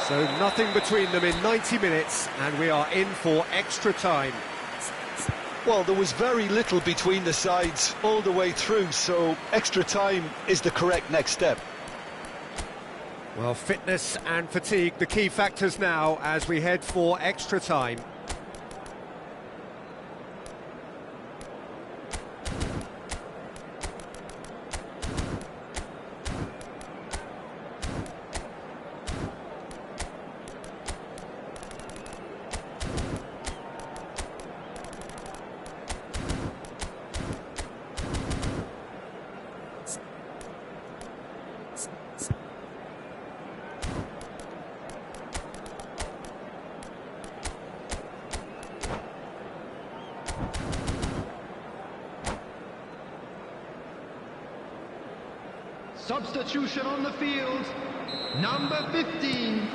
So nothing between them in 90 minutes, and we are in for extra time. Well, there was very little between the sides all the way through, so extra time is the correct next step. Well, fitness and fatigue, the key factors now as we head for extra time. Substitution on the field, number 15,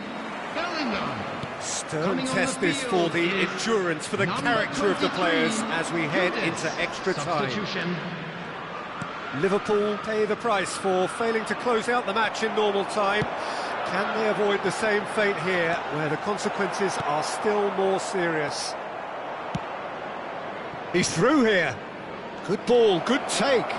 Bellingham. Stern test this for the endurance, for the character of the players as we head into extra time. Liverpool pay the price for failing to close out the match in normal time. Can they avoid the same fate here, where the consequences are still more serious? He's through here. Good ball, good take.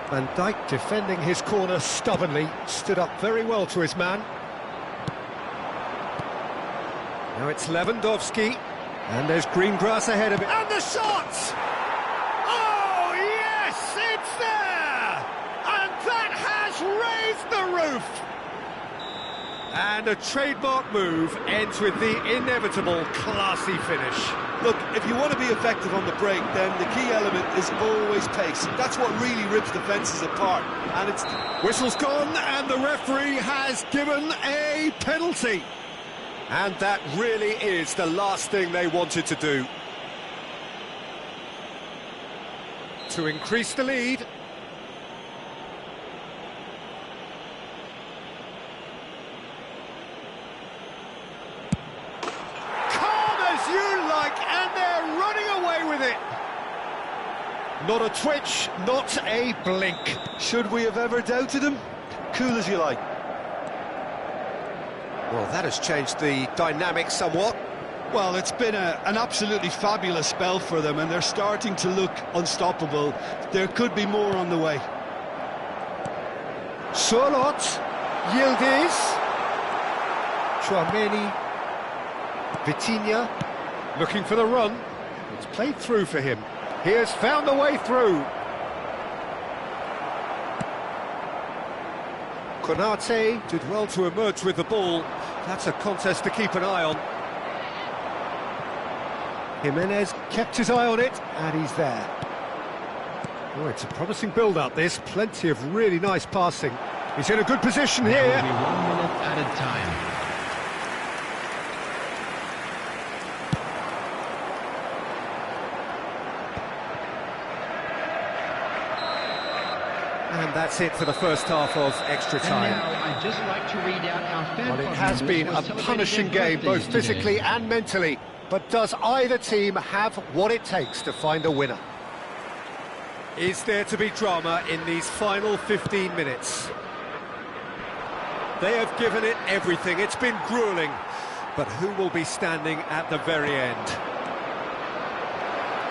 Van Dijk defending his corner stubbornly, stood up very well to his man. Now it's Lewandowski, and there's green grass ahead of it. And the shot! Oh, yes, it's there! And that has raised the roof! And a trademark move ends with the inevitable classy finish. Look, if you want to be effective on the break, then the key element is always pace. That's what really rips defences apart. And it's... Whistle's gone, and the referee has given a penalty. And that really is the last thing they wanted to do. To increase the lead. Not a twitch, not a blink. Should we have ever doubted him? Cool as you like. Well, that has changed the dynamic somewhat. Well, it's been an absolutely fabulous spell for them, and they're starting to look unstoppable. There could be more on the way. Sorloth, Yildiz, Chouameni, Vitinha, looking for the run. It's played through for him. He has found a way through. Konate did well to emerge with the ball. That's a contest to keep an eye on. Jimenez kept his eye on it, and he's there. Oh, it's a promising build-up, this. Plenty of really nice passing. He's in a good position here. There will be 1 minute added time. And that's it for the first half of extra time. And now I'd just like to read out our fan Well, it has been a punishing game, both physically and mentally. But does either team have what it takes to find a winner? Is there to be drama in these final 15 minutes? They have given it everything. It's been gruelling. But who will be standing at the very end?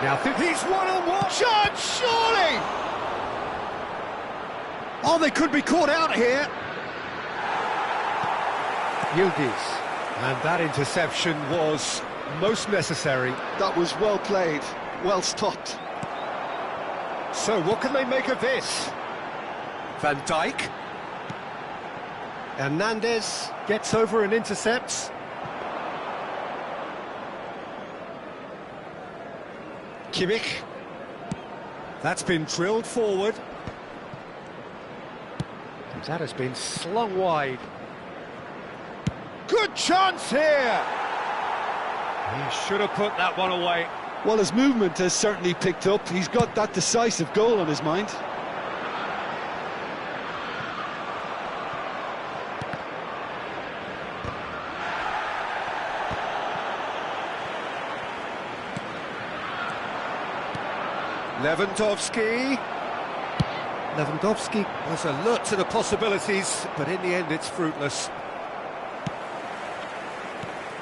Now, he's one-on-one! Chance, surely! Oh, they could be caught out here. Yildiz. And that interception was most necessary. That was well played, well stopped. So, what can they make of this? Van Dijk. Hernandez gets over and intercepts. Kimmich. That's been drilled forward. And that has been slung wide. Good chance here! He should have put that one away. Well, his movement has certainly picked up. He's got that decisive goal on his mind. Lewandowski was alert to the possibilities, but in the end it's fruitless.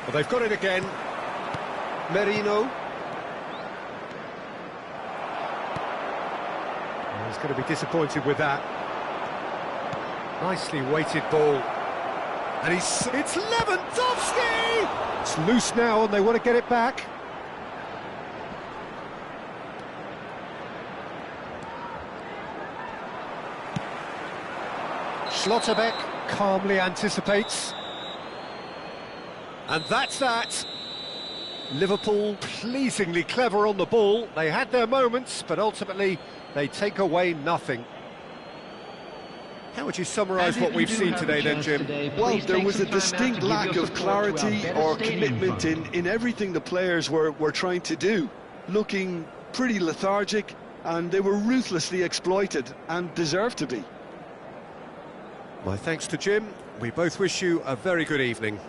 Well, they've got it again. Merino. He's going to be disappointed with that. Nicely weighted ball. And it's Lewandowski! It's loose now and they want to get it back. Schlotterbeck calmly anticipates. And that's that. Liverpool pleasingly clever on the ball. They had their moments, but ultimately they take away nothing. How would you summarise what we've seen today then, Jim? Well, there was a distinct lack of clarity or commitment in everything the players were trying to do. Looking pretty lethargic, and they were ruthlessly exploited and deserved to be. My thanks to Jim. We both wish you a very good evening.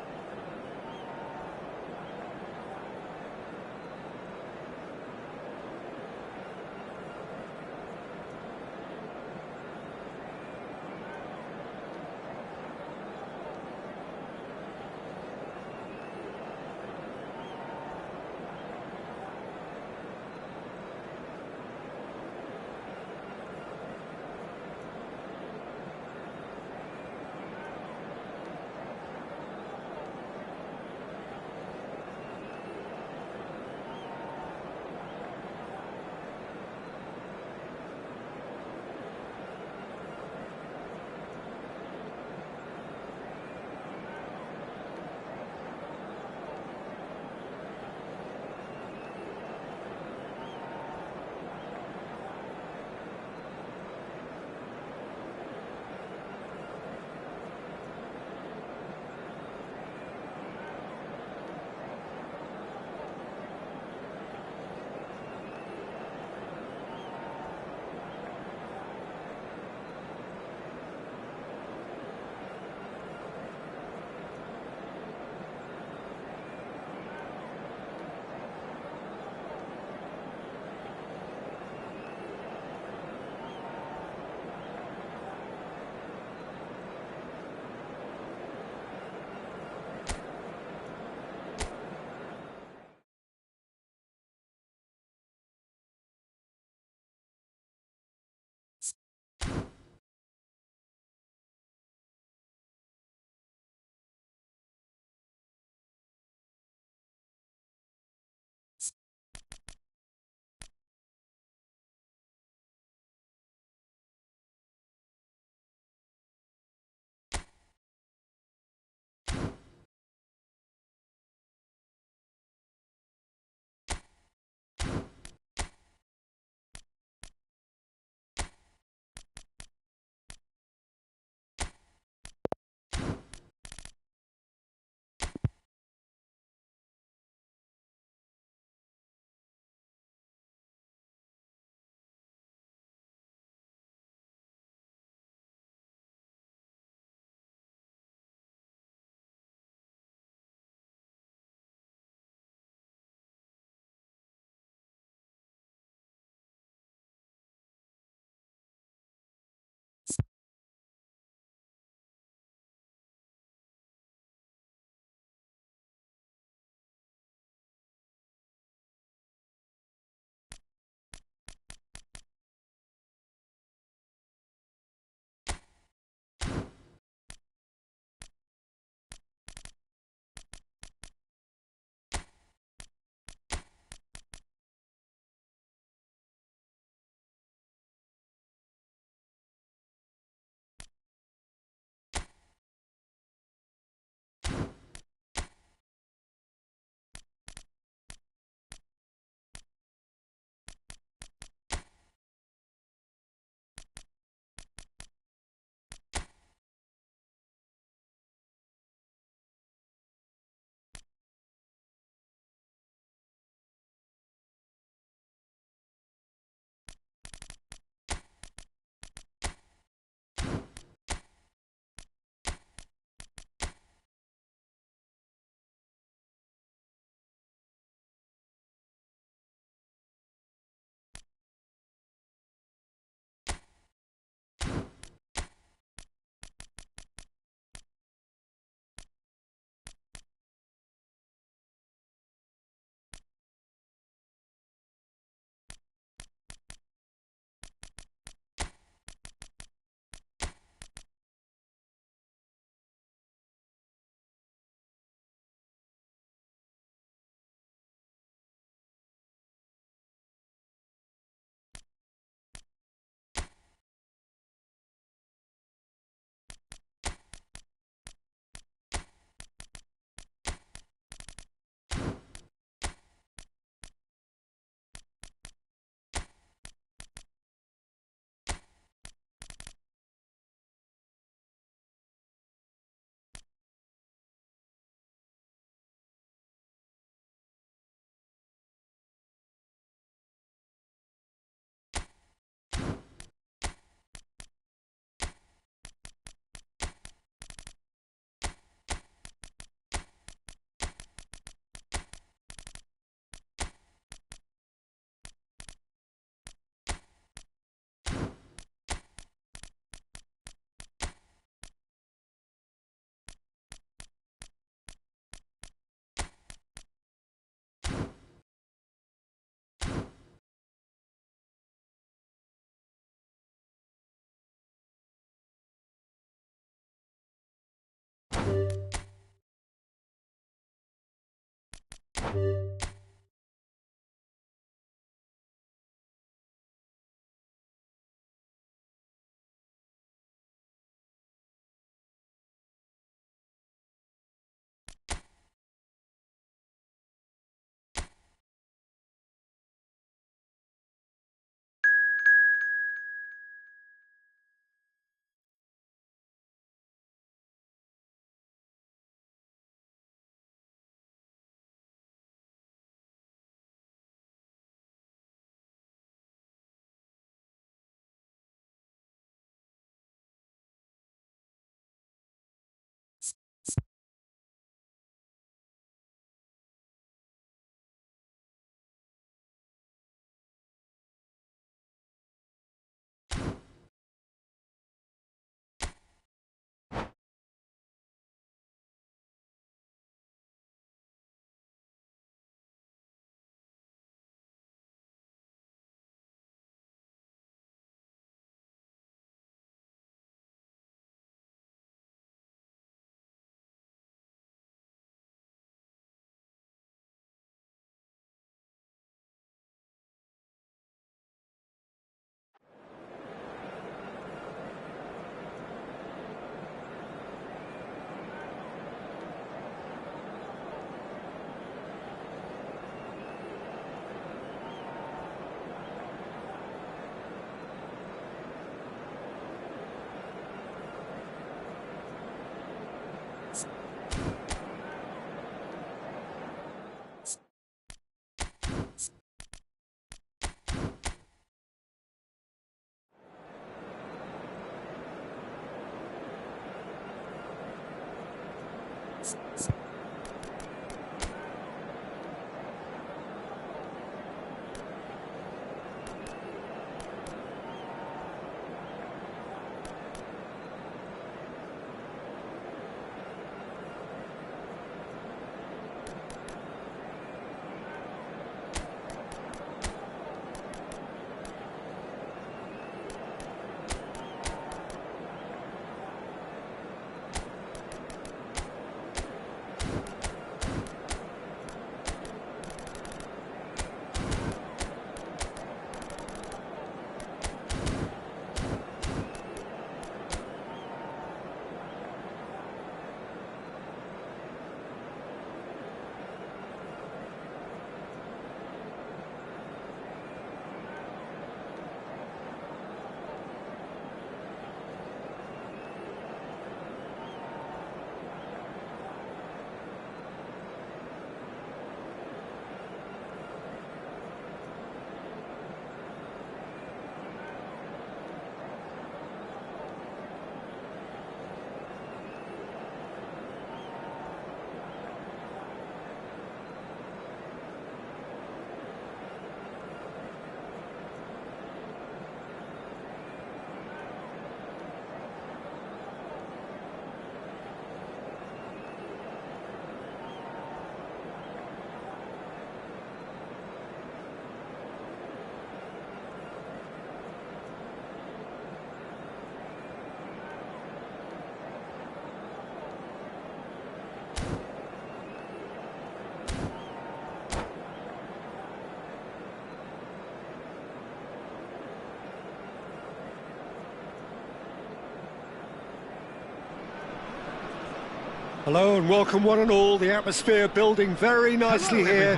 Hello and welcome one and all. The atmosphere building very nicely here.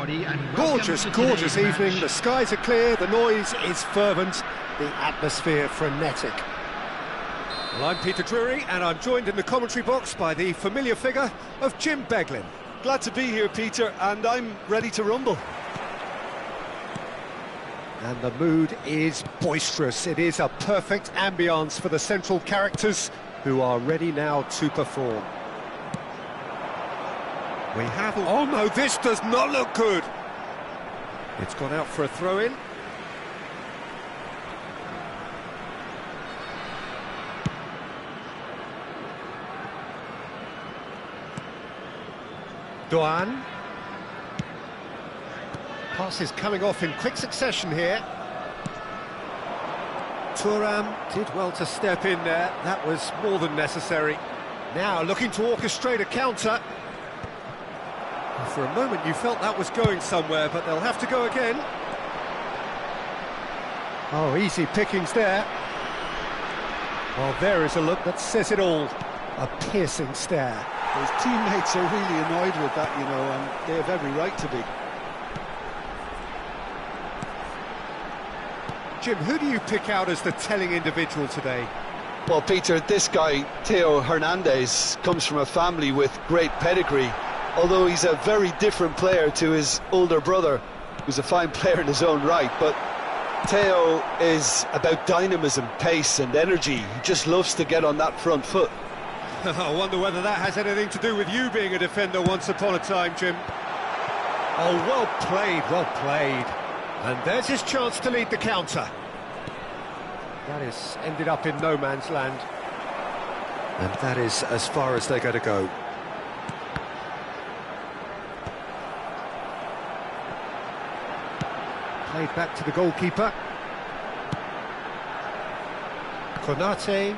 Gorgeous, gorgeous evening. The skies are clear, the noise is fervent, the atmosphere frenetic. Well, I'm Peter Drury and I'm joined in the commentary box by the familiar figure of Jim Beglin. Glad to be here, Peter, and I'm ready to rumble. And the mood is boisterous. It is a perfect ambience for the central characters who are ready now to perform. We have... Oh no, this does not look good! It's gone out for a throw-in. Huan. Pass is coming off in quick succession here. Thuram did well to step in there. That was more than necessary. Now looking to orchestrate a counter. For a moment you felt that was going somewhere, but they'll have to go again. Oh, easy pickings there. Well, there is a look that says it all. A piercing stare. His teammates are really annoyed with that, you know, and they have every right to be. Jim, who do you pick out as the telling individual today? Well, Peter, this guy, Theo Hernandez, comes from a family with great pedigree, although he's a very different player to his older brother, who's a fine player in his own right. But Theo is about dynamism, pace and energy. He just loves to get on that front foot. I wonder whether that has anything to do with you being a defender once upon a time, Jim. Oh, well played, well played. And there's his chance to lead the counter. That is ended up in no man's land. And that is as far as they're going to go. Played back to the goalkeeper. Konate.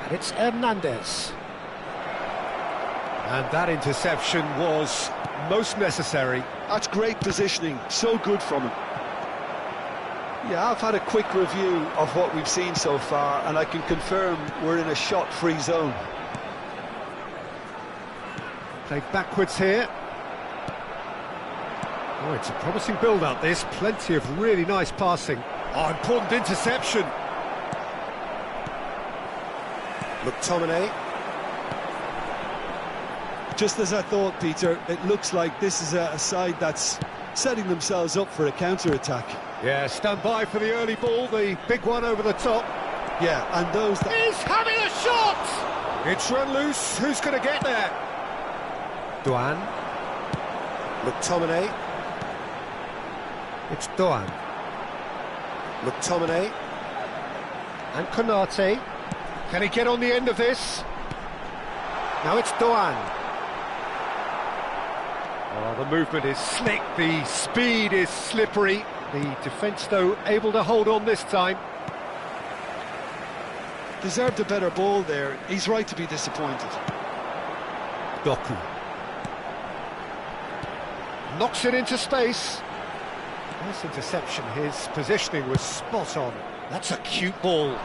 And it's Hernandez. And that interception was most necessary. That's great positioning, so good from him. Yeah, I've had a quick review of what we've seen so far, and I can confirm we're in a shot-free zone. Played backwards here. Oh, it's a promising build-up, this. Plenty of really nice passing. Oh, important interception. McTominay. Just as I thought, Peter, it looks like this is a side that's setting themselves up for a counter-attack. Yeah, stand by for the early ball, the big one over the top. Yeah, and those... He's having a shot! It's run loose, who's going to get there? Huan. McTominay. It's Huan. McTominay. And Konate. Can he get on the end of this? Now it's Huan. Oh, the movement is slick, the speed is slippery. The defence, though, able to hold on this time. Deserved a better ball there. He's right to be disappointed. Doku. Knocks it into space. Nice interception. His positioning was spot on. That's a cute ball.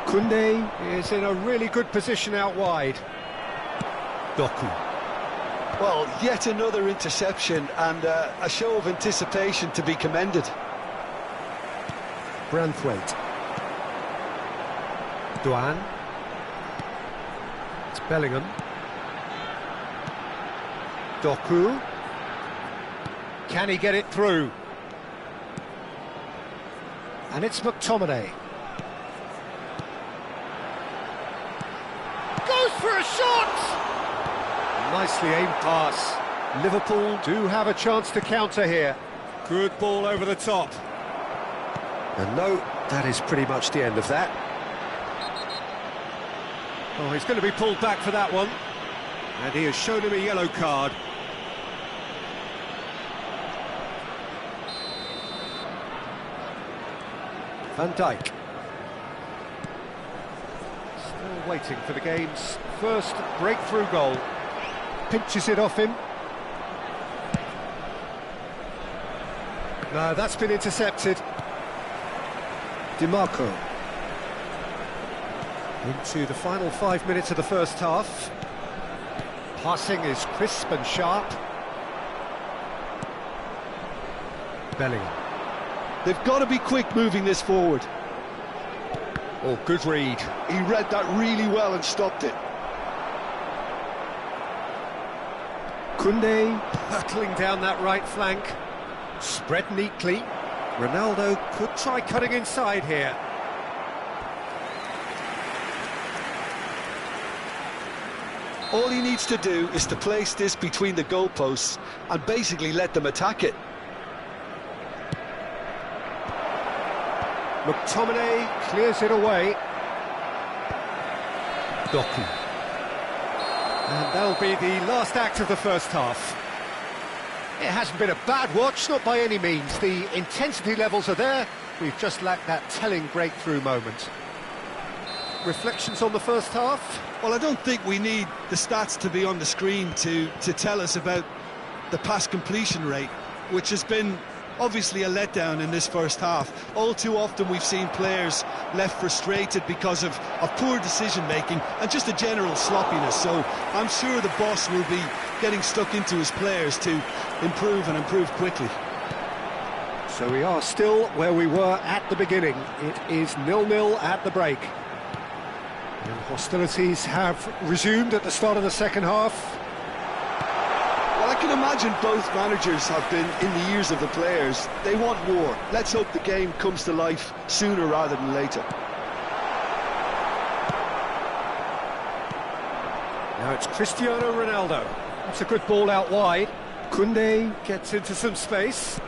Koundé is in a really good position out wide. Doku. Well, yet another interception and a show of anticipation to be commended. Branthwaite. Huan. It's Bellingham. Doku. Can he get it through? And it's McTominay. Goes for a shot! Nicely aimed pass. Liverpool do have a chance to counter here. Good ball over the top. And no, that is pretty much the end of that. Oh, he's going to be pulled back for that one. And he has shown him a yellow card. Van Dijk. Still waiting for the game's first breakthrough goal. Pinches it off him. No, that's been intercepted. DiMarco. Into the final 5 minutes of the first half. Passing is crisp and sharp. Bellingham. They've got to be quick moving this forward. Oh, good read. He read that really well and stopped it. Koundé hurtling down that right flank. Spread neatly. Ronaldo could try cutting inside here. All he needs to do is to place this between the goalposts and basically let them attack it. McTominay clears it away. Doku. And that'll be the last act of the first half. It hasn't been a bad watch, not by any means. The intensity levels are there. We've just lacked that telling breakthrough moment. reflections on the first half? Well, I don't think we need the stats to be on the screen to tell us about the pass completion rate, which has been obviously a letdown in this first half. All too often we've seen players left frustrated because of poor decision-making and just a general sloppiness. So I'm sure the boss will be getting stuck into his players to improve and improve quickly. So we are still where we were at the beginning. It is 0-0 at the break. And hostilities have resumed at the start of the second half. Well, I can imagine both managers have been in the ears of the players. They want more. Let's hope the game comes to life sooner rather than later. Now it's Cristiano Ronaldo. That's a good ball out wide. Koundé gets into some space.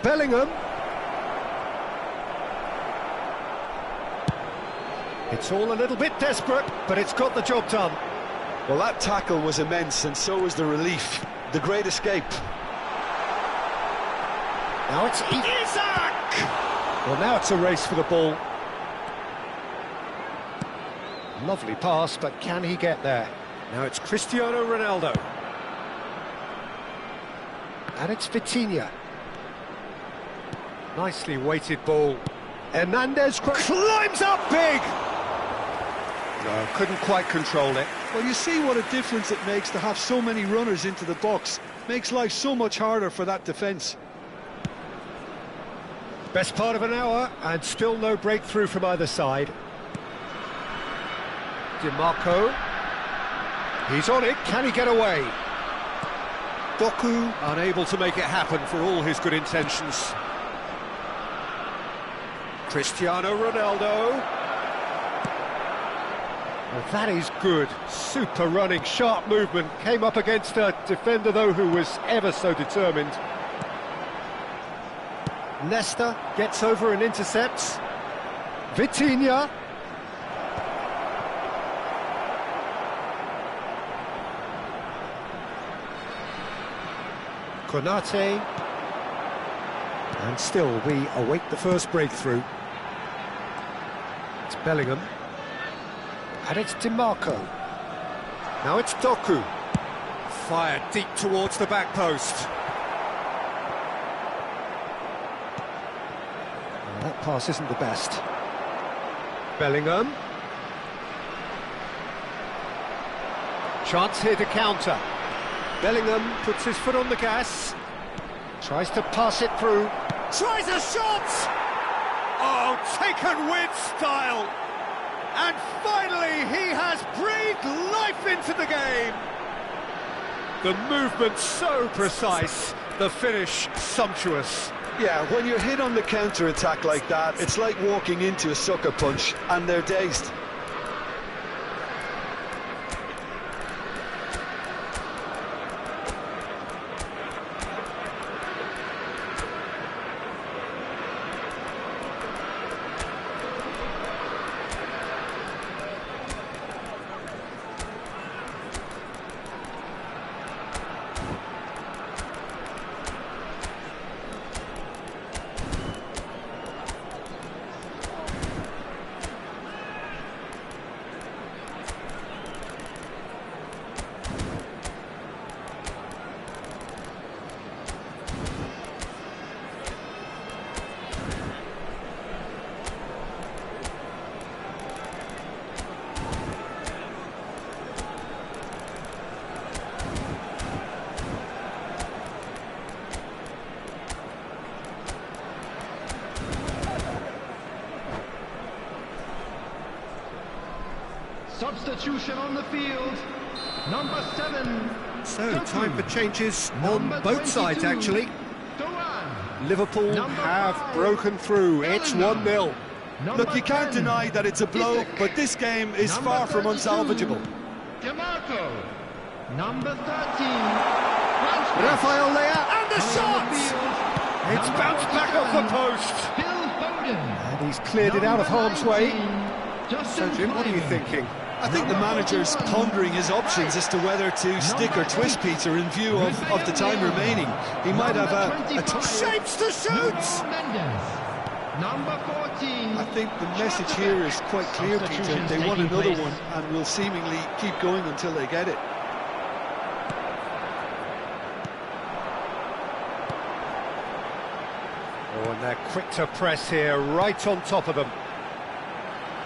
Bellingham. It's all a little bit desperate, but it's got the job done. Well, that tackle was immense, and so was the relief. The great escape. Now it's Isaac! Well, now it's a race for the ball. Lovely pass, but can he get there? Now it's Cristiano Ronaldo. And it's Vitinha. Nicely weighted ball. Hernandez climbs up big! No, couldn't quite control it. Well, you see what a difference it makes to have so many runners into the box. Makes life so much harder for that defence. Best part of an hour, and still no breakthrough from either side. DiMarco. He's on it, can he get away? Doku unable to make it happen for all his good intentions. Cristiano Ronaldo. Well, that is good. Super running, sharp movement. Came up against a defender, though, who was ever so determined. Leicester gets over and intercepts. Vitinha. Konate. And still, we await the first breakthrough. It's Bellingham. And it's DiMarco. Now it's Doku. Fired deep towards the back post. Well, that pass isn't the best. Bellingham. Chance here to counter. Bellingham puts his foot on the gas. Tries to pass it through. Tries a shot! Oh, taken with style! And finally, he has breathed life into the game. The movement so precise, the finish sumptuous. Yeah, when you're hit on the counter-attack like that, it's like walking into a sucker punch, and they're dazed. Substitution on the field, number 7. So, time for changes on both sides, actually. Liverpool have broken through. It's 1-0. Look, you can't deny that it's a blow, but this game is far from unsalvageable. DiMarco, number 13. Rafael Leao, and the shot! It's bounced back off the post. And he's cleared it out of harm's way. So, Jim, what are you thinking? I think the manager's pondering his options as to whether to stick or twist Peter in view of the time remaining. He might have a shapes to shoot! Number 14. I think the message here is quite clear, Peter. They want another one and will seemingly keep going until they get it. Oh, and they're quick to press here, right on top of them.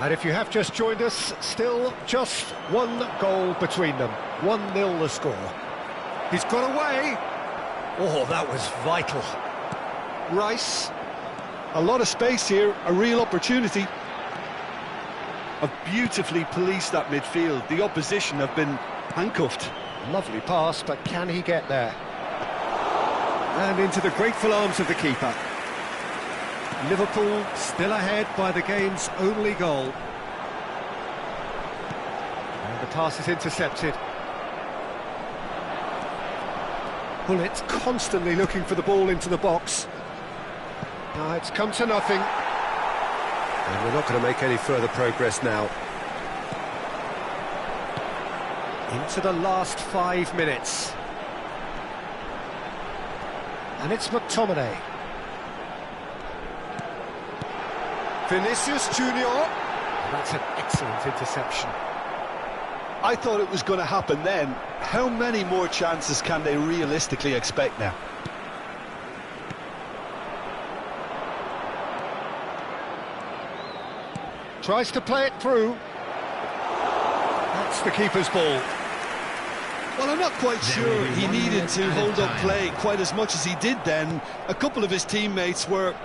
And if you have just joined us, still just one goal between them. 1-0 the score. He's got away. Oh, that was vital. Rice. A lot of space here, a real opportunity. Have beautifully policed that midfield. The opposition have been handcuffed. Lovely pass, but can he get there? And into the grateful arms of the keeper. Liverpool still ahead by the game's only goal. And the pass is intercepted. Bullet constantly looking for the ball into the box. No, it's come to nothing. And we're not going to make any further progress now. Into the last 5 minutes. And it's McTominay. Vinicius Junior. That's an excellent interception. I thought it was going to happen then. How many more chances can they realistically expect now? Tries to play it through. That's the keeper's ball. Well, I'm not quite sure he needed to hold up play quite as much as he did then. A couple of his teammates were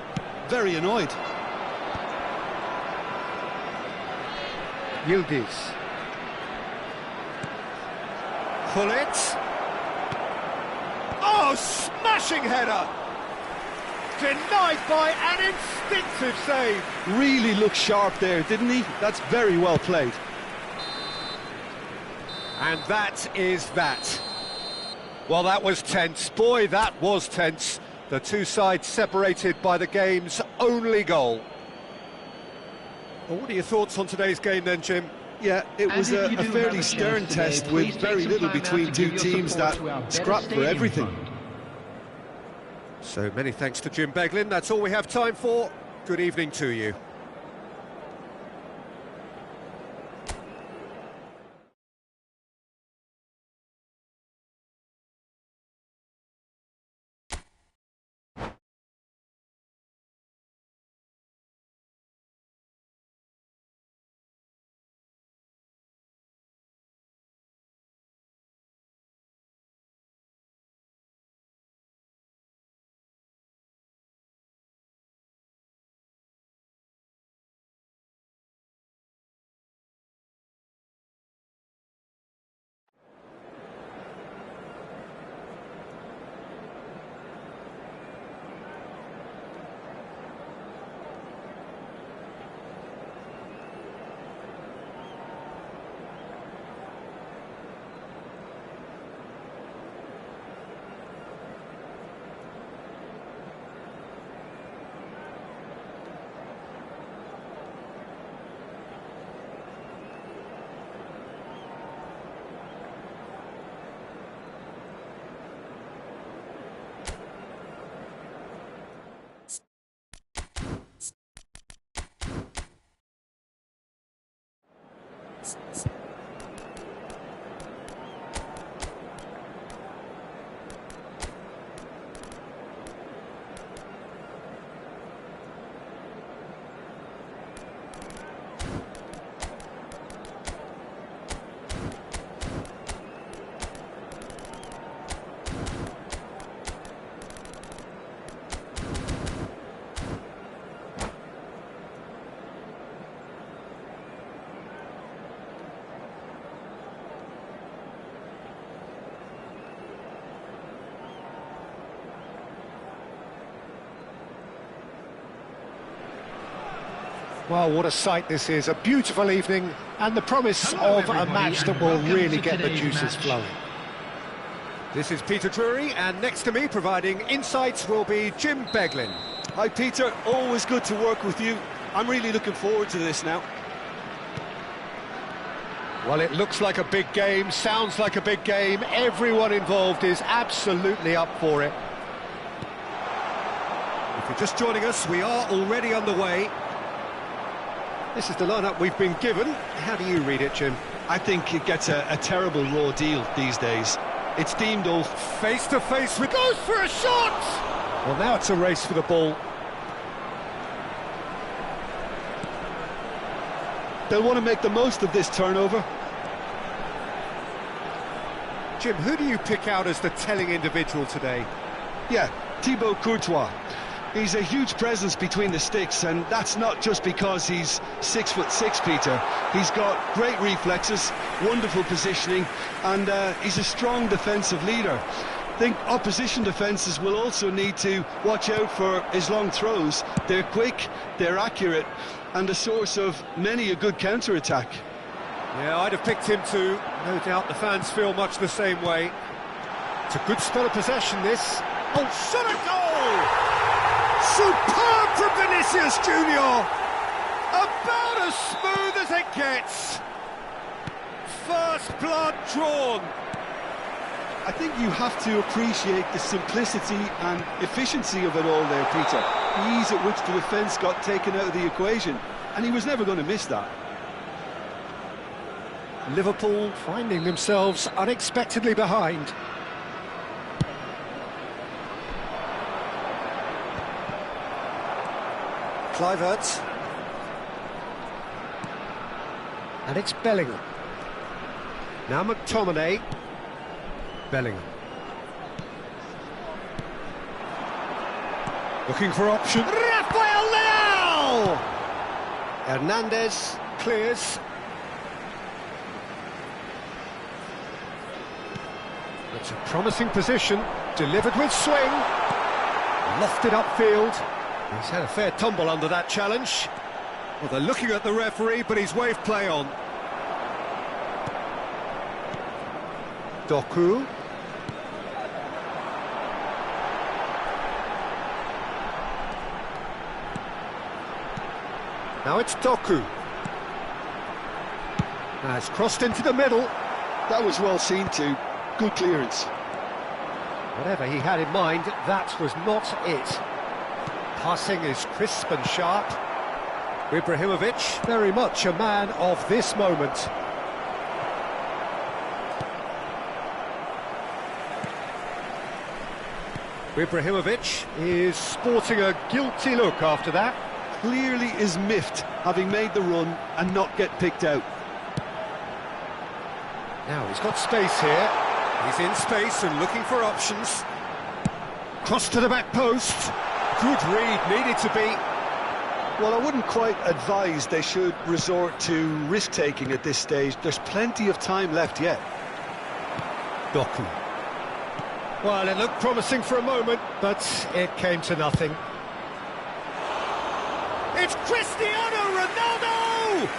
very annoyed. Yildiz. Bullet. Oh, smashing header! Denied by an instinctive save. Really looked sharp there, didn't he? That's very well played. And that is that. Well, that was tense. Boy, that was tense. The two sides separated by the game's only goal. Well, what are your thoughts on today's game then, Jim? Yeah, it was a fairly stern test with very little between two teams that scrapped for everything. So many thanks to Jim Beglin. That's all we have time for. Good evening to you. Well, what a sight this is. A beautiful evening and the promise of a match that will really get the juices flowing. This is Peter Drury, and next to me providing insights will be Jim Beglin. Hi, Peter. Always good to work with you. I'm really looking forward to this now. Well, it looks like a big game, sounds like a big game. Everyone involved is absolutely up for it. If just joining us, we are already underway. This is the lineup we've been given. How do you read it, Jim? I think it gets a terrible raw deal these days. It's deemed all face-to-face with... Goes for a shot! Well, now it's a race for the ball. They'll want to make the most of this turnover. Jim, who do you pick out as the telling individual today? Yeah, Thibaut Courtois. He's a huge presence between the sticks, and that's not just because he's 6'6", Peter. He's got great reflexes, wonderful positioning, and he's a strong defensive leader. I think opposition defences will also need to watch out for his long throws. They're quick, they're accurate, and a source of many a good counter-attack. Yeah, I'd have picked him too. No doubt the fans feel much the same way. It's a good spell of possession, this. Oh, shot a goal! Superb from Vinicius Junior! About as smooth as it gets. First blood drawn. I think you have to appreciate the simplicity and efficiency of it all there, Peter. The ease at which the defence got taken out of the equation, and he was never going to miss that. Liverpool finding themselves unexpectedly behind. Kluivert. And it's Bellingham. Now McTominay. Bellingham. Looking for option. Rafael Leao! Hernandez clears. It's a promising position. Delivered with swing. Lofted upfield. He's had a fair tumble under that challenge. Well, they're looking at the referee, but he's waved play on. Doku. Now it's Doku. Now it's crossed into the middle. That was well seen too. Good clearance. Whatever he had in mind, that was not it. Passing is crisp and sharp. Ibrahimovic, very much a man of this moment. Ibrahimovic is sporting a guilty look after that. Clearly is miffed, having made the run and not get picked out. Now he's got space here. He's in space and looking for options. Cross to the back post. Good read, needed to be. Well, I wouldn't quite advise they should resort to risk-taking at this stage. There's plenty of time left yet. Doku. Well, it looked promising for a moment, but it came to nothing. It's Cristiano Ronaldo!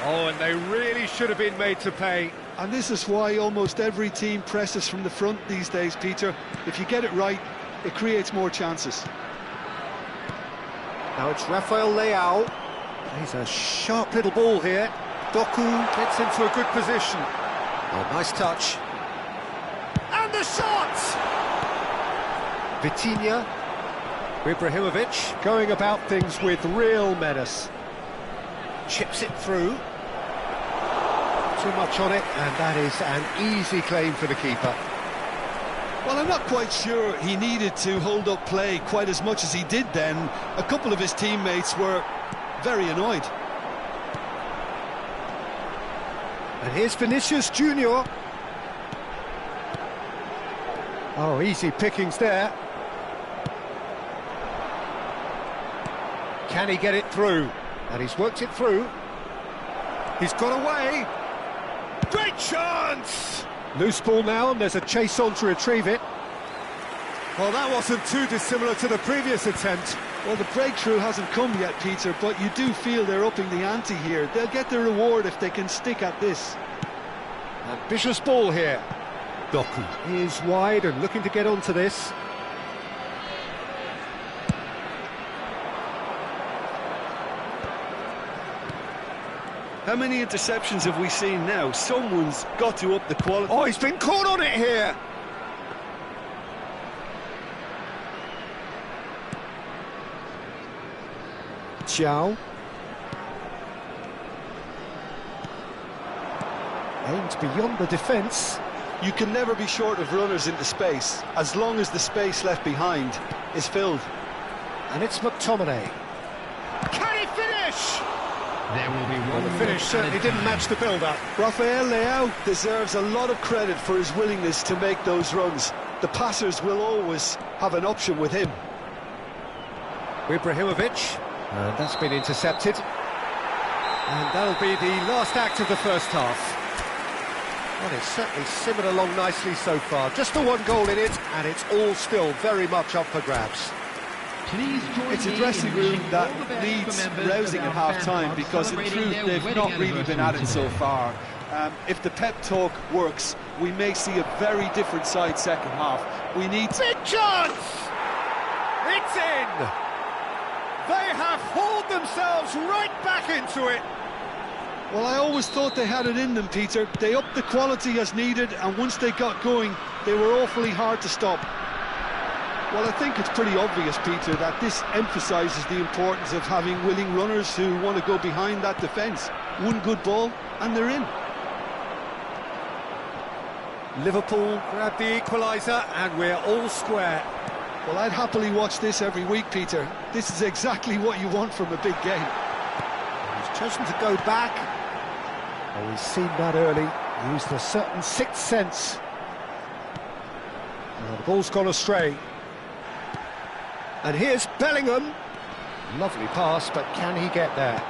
Oh, and they really should have been made to pay. And this is why almost every team presses from the front these days, Peter. If you get it right, it creates more chances. Now it's Rafael Leao. He's a sharp little ball here. Doku gets into a good position. Oh, nice touch. And the shot! Vitinha. Ibrahimovic going about things with real menace. Chips it through. Too much on it, and that is an easy claim for the keeper. Well, I'm not quite sure he needed to hold up play quite as much as he did then. A couple of his teammates were very annoyed. And here's Vinicius Junior. Oh, easy pickings there. Can he get it through? And he's worked it through. He's got away. Great chance! Loose ball now, and there's a chase on to retrieve it. Well, that wasn't too dissimilar to the previous attempt. Well, the breakthrough hasn't come yet, Peter, but you do feel they're upping the ante here. They'll get their reward if they can stick at this. Ambitious ball here. Doku is wide and looking to get onto this. How many interceptions have we seen now? Someone's got to up the quality. Oh, he's been caught on it here. Xiao. Aimed beyond the defence. You can never be short of runners into space, as long as the space left behind is filled. And it's McTominay. Can he finish? There will be one The finish certainly didn't match the build-up. Rafael Leao deserves a lot of credit for his willingness to make those runs. The passers will always have an option with him. Ibrahimovic, and that's been intercepted. And that'll be the last act of the first half. Well, it's certainly simmered along nicely so far. Just the one goal in it, and it's all still very much up for grabs. It's a dressing room that needs rousing at half-time, because in truth they've not really been at it so far. If the pep talk works, we may see a very different side second half. We need... Big chance! It's in! They have hauled themselves right back into it. Well, I always thought they had it in them, Peter. They upped the quality as needed, and once they got going, they were awfully hard to stop. Well, I think it's pretty obvious, Peter, that this emphasises the importance of having willing runners who want to go behind that defence. One good ball, and they're in. Liverpool grab the equaliser, and we're all square. Well, I'd happily watch this every week, Peter. This is exactly what you want from a big game. He's chosen to go back. Oh, he's seen that early. Used a certain sixth sense. Well, the ball's gone astray. And here's Bellingham. Lovely pass, but can he get there?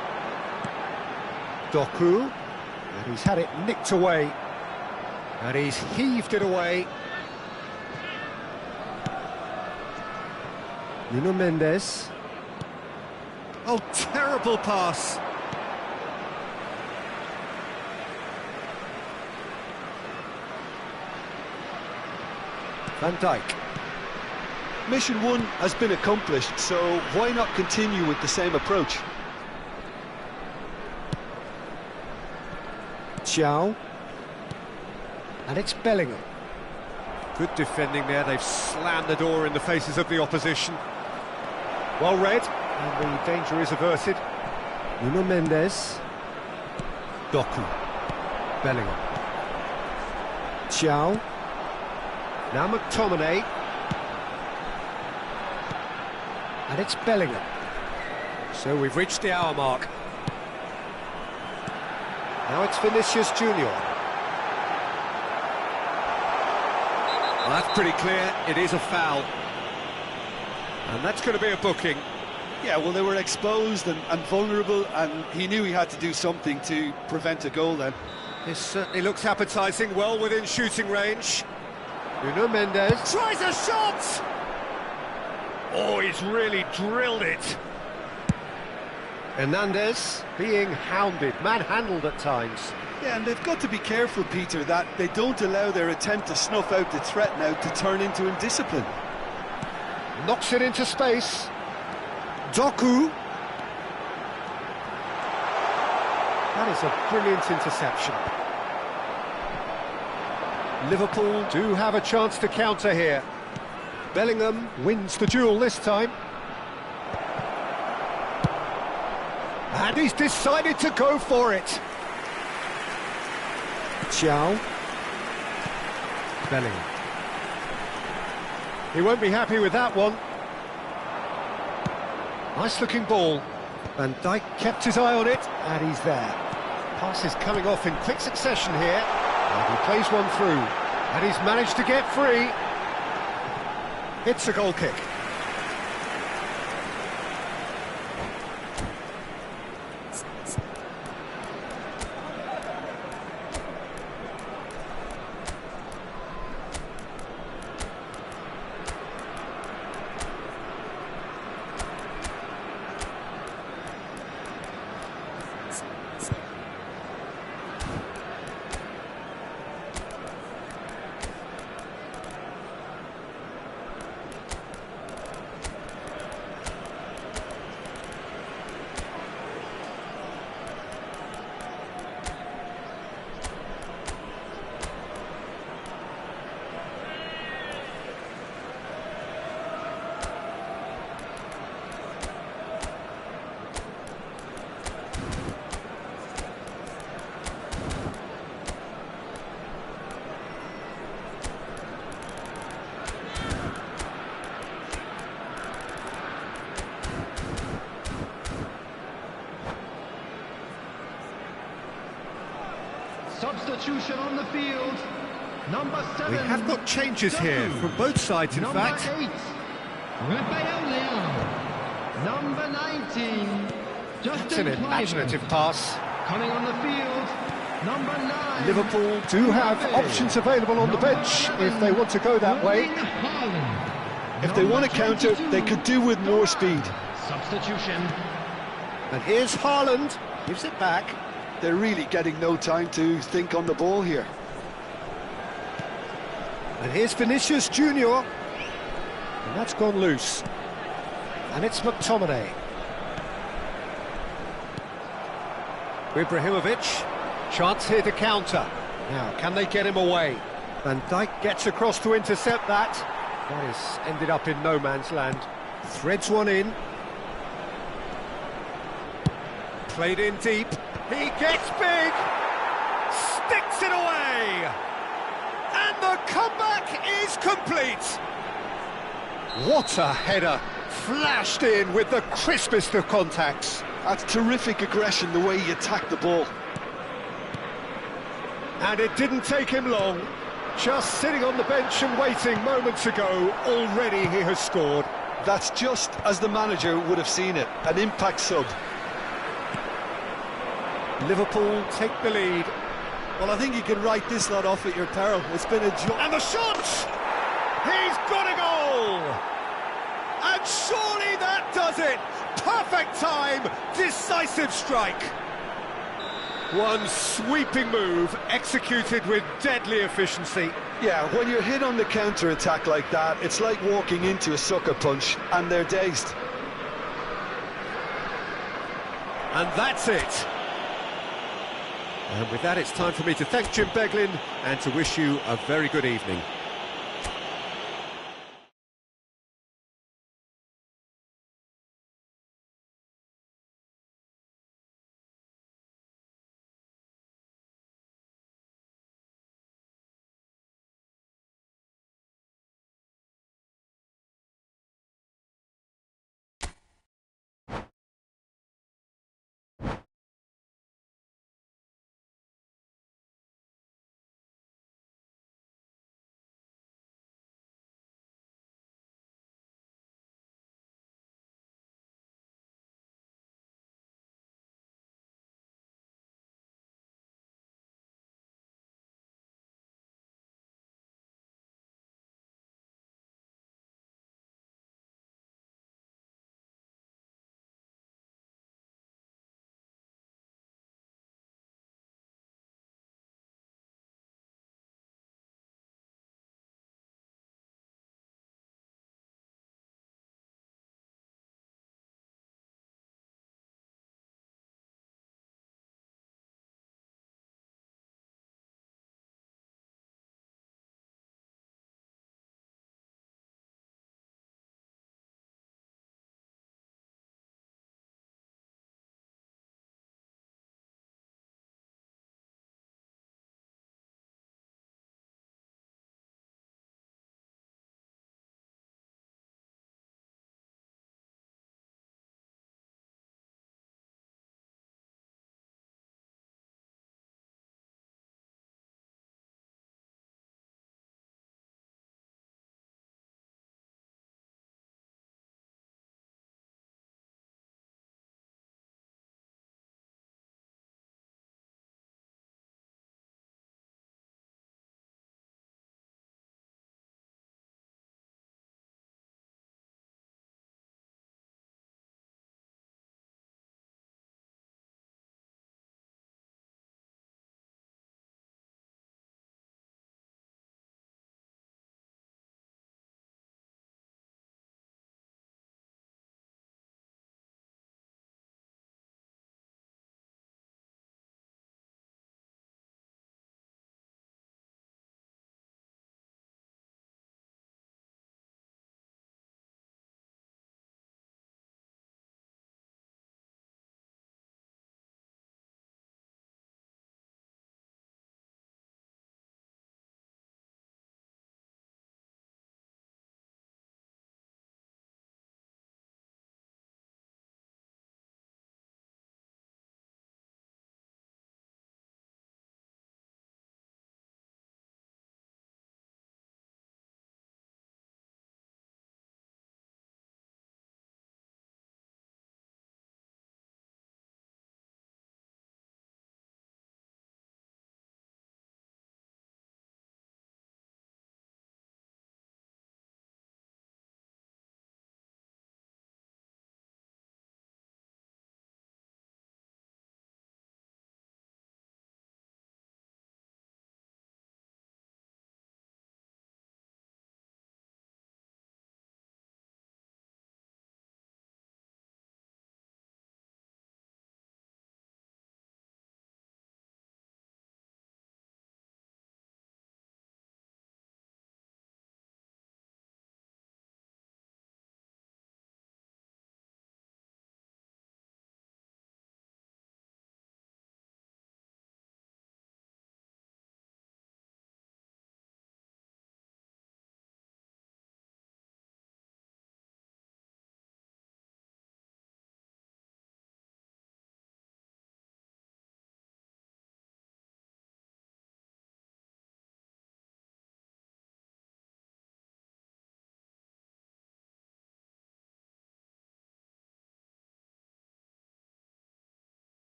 Doku. And he's had it nicked away. And he's heaved it away. Nuno Mendes. Oh, terrible pass. Van Dijk. Mission one has been accomplished, so why not continue with the same approach? Xiao. And it's Bellingham. Good defending there. They've slammed the door in the faces of the opposition. Well read, and the danger is averted. Nuno Mendes. Doku. Bellingham. Xiao. Now McTominay. And it's Bellingham. So we've reached the hour mark. Now it's Vinicius Junior. Well, that's pretty clear. It is a foul. And that's going to be a booking. Yeah, well, they were exposed and vulnerable, and he knew he had to do something to prevent a goal then. This certainly looks appetising, well within shooting range. Nuno Mendes tries a shot! Oh, he's really drilled it. Hernandez being hounded, manhandled at times. Yeah, and they've got to be careful, Peter, that they don't allow their attempt to snuff out the threat now to turn into indiscipline. Knocks it into space. Doku. That is a brilliant interception. Liverpool do have a chance to counter here. Bellingham wins the duel this time. And he's decided to go for it. Xiao. Bellingham. He won't be happy with that one. Nice looking ball. Van Dijk kept his eye on it, and he's there. Pass is coming off in quick succession here. And he plays one through. And he's managed to get free. It's a goal kick. Substitution on the field. Number 7. We have got changes here from both sides, in Number fact. 8. Raphael Leão. Number 19. That's an imaginative pass. Coming on the field. Number 9. Liverpool do have options available on the bench if they want to go that way. If they want to counter, they could do with more speed. Substitution. And here's Haaland, gives it back. They're really getting no time to think on the ball here. And here's Vinicius Junior. And that's gone loose. And it's McTominay. Ibrahimovic. Chance here to counter. Now, can they get him away? Van Dijk gets across to intercept that. That has ended up in no man's land. Threads one in. Played in deep. He gets big. Sticks it away. And the comeback is complete. What a header. Flashed in with the crispest of contacts. That's terrific aggression, the way he attacked the ball. And it didn't take him long. Just sitting on the bench and waiting moments ago, already he has scored. That's just as the manager would have seen it, an impact sub. Liverpool take the lead. Well, I think you can write this lot off at your peril. It's been a joy. And the shot! He's got a goal! And surely that does it! Perfect time, decisive strike. One sweeping move, executed with deadly efficiency. Yeah, when you're hit on the counter-attack like that, it's like walking into a sucker punch, and they're dazed. And that's it. And with that, it's time for me to thank Jim Beglin and to wish you a very good evening.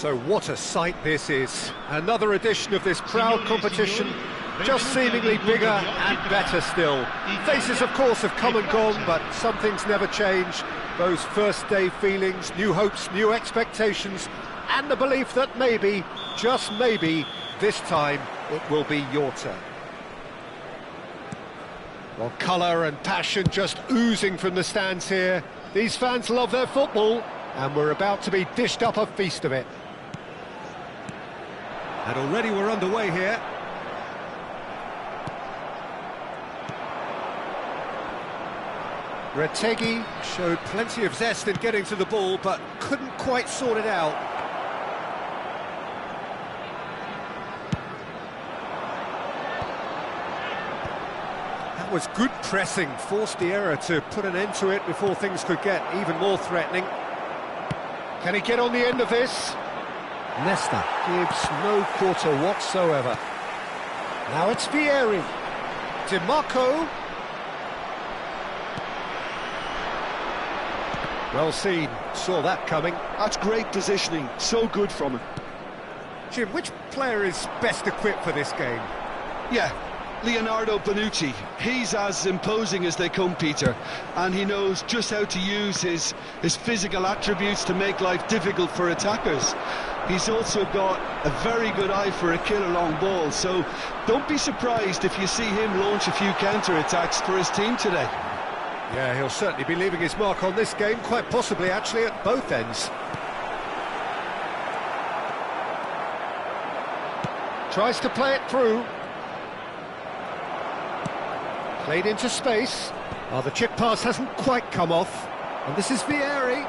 So what a sight this is. Another edition of this proud competition, just seemingly bigger and better still. Faces, of course, have come and gone, but some things never change. Those first day feelings, new hopes, new expectations, and the belief that maybe, just maybe, this time it will be your turn. Well, colour and passion just oozing from the stands here. These fans love their football, and we're about to be dished up a feast of it. And already we're underway here. Retegi. Showed plenty of zest in getting to the ball, but couldn't quite sort it out. That was good pressing, forced the error to put an end to it before things could get even more threatening. Can he get on the end of this? Nesta gives no quarter whatsoever. Now it's Vieri. DiMarco. Well seen, saw that coming. That's great positioning, so good from him. Jim, which player is best equipped for this game? Yeah, Leonardo Bonucci. He's as imposing as they come, Peter, and he knows just how to use his physical attributes to make life difficult for attackers. He's also got a very good eye for a killer long ball, so don't be surprised if you see him launch a few counter-attacks for his team today. Yeah, he'll certainly be leaving his mark on this game, quite possibly actually at both ends. Tries to play it through. Played into space. Oh, the chip pass hasn't quite come off. And this is Vieri.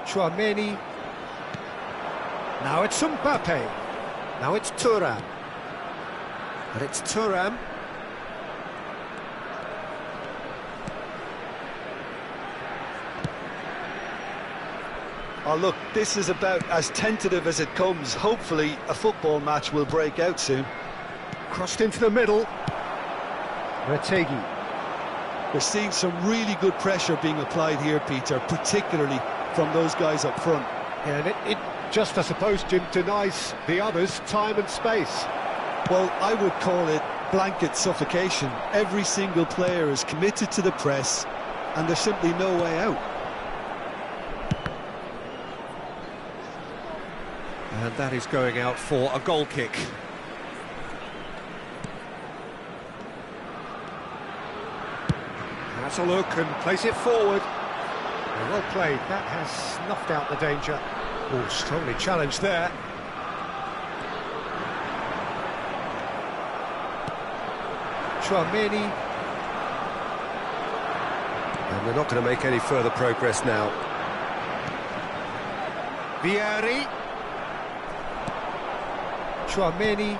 Chouameni. Now it's Mbappe. Now it's Thuram. And it's Thuram. Oh, look, this is about as tentative as it comes. Hopefully, a football match will break out soon. Crossed into the middle. Retegi. We're seeing some really good pressure being applied here, Peter, particularly from those guys up front. Yeah, and it just, I suppose, Jim, denies the others time and space. Well, I would call it blanket suffocation. Every single player is committed to the press, and there's simply no way out. And that is going out for a goal kick. That's a look and place it forward. Well played, that has snuffed out the danger. Oh, strongly challenged there. Chouameni. And they're not going to make any further progress now. Vieri. Chouameni.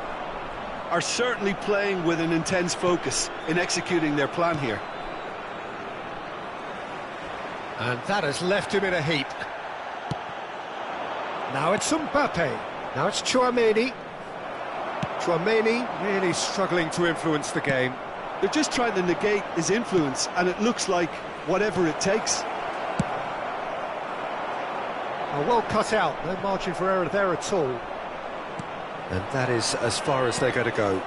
Are certainly playing with an intense focus in executing their plan here. And that has left him in a heap. Now it's Mbappe. Now it's Chouameni. Chouameni Really struggling to influence the game. They're just trying to negate his influence, and it looks like whatever it takes. Oh, well cut out, no margin for error there at all. And that is as far as they're going to go.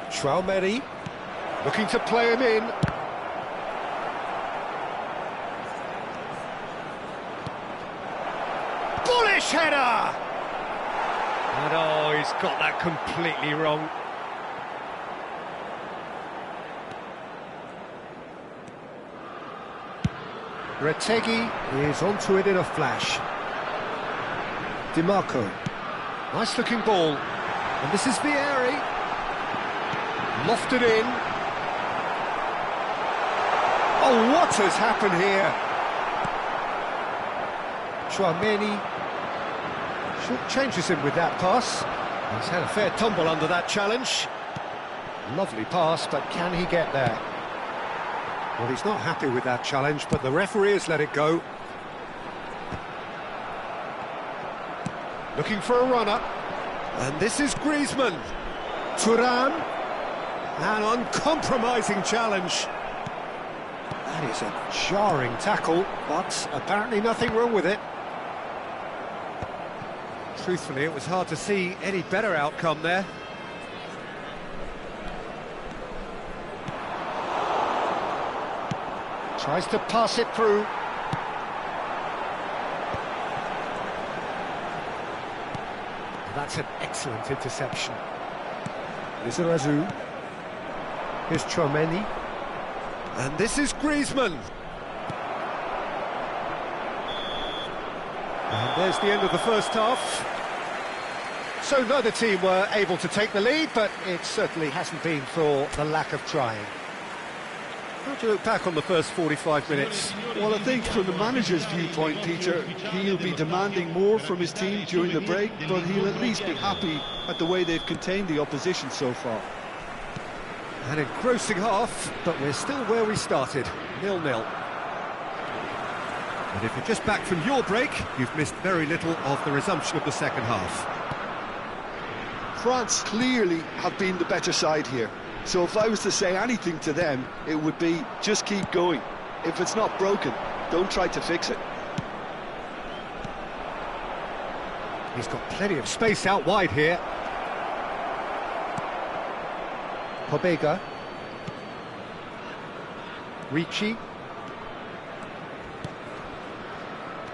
Chouameni looking to play him in. Bullish header! And oh, he's got that completely wrong. Retegi is onto it in a flash. DiMarco. Nice looking ball. And this is Vieri. Lofted in. Oh, what has happened here? Chouameni changes him with that pass. He's had a fair tumble under that challenge. Lovely pass, but can he get there? Well, he's not happy with that challenge, but the referee has let it go. Looking for a runner. And this is Griezmann. Thuram. An uncompromising challenge. That is a jarring tackle, but apparently nothing wrong with it. Truthfully, it was hard to see any better outcome there. Tries to pass it through. That's an excellent interception. Lizarazu. Here's Chouameni. And this is Griezmann. And there's the end of the first half. So neither team were able to take the lead, but it certainly hasn't been for the lack of trying. How do you look back on the first 45 minutes? Well, I think from the manager's viewpoint, Peter, he'll be demanding more from his team during the break, but he'll at least be happy at the way they've contained the opposition so far. An engrossing half, but we're still where we started, 0-0. And if you're just back from your break, you've missed very little of the resumption of the second half. France clearly have been the better side here. So if I was to say anything to them, it would be just keep going. If it's not broken, don't try to fix it. He's got plenty of space out wide here. Pobega. Ricci.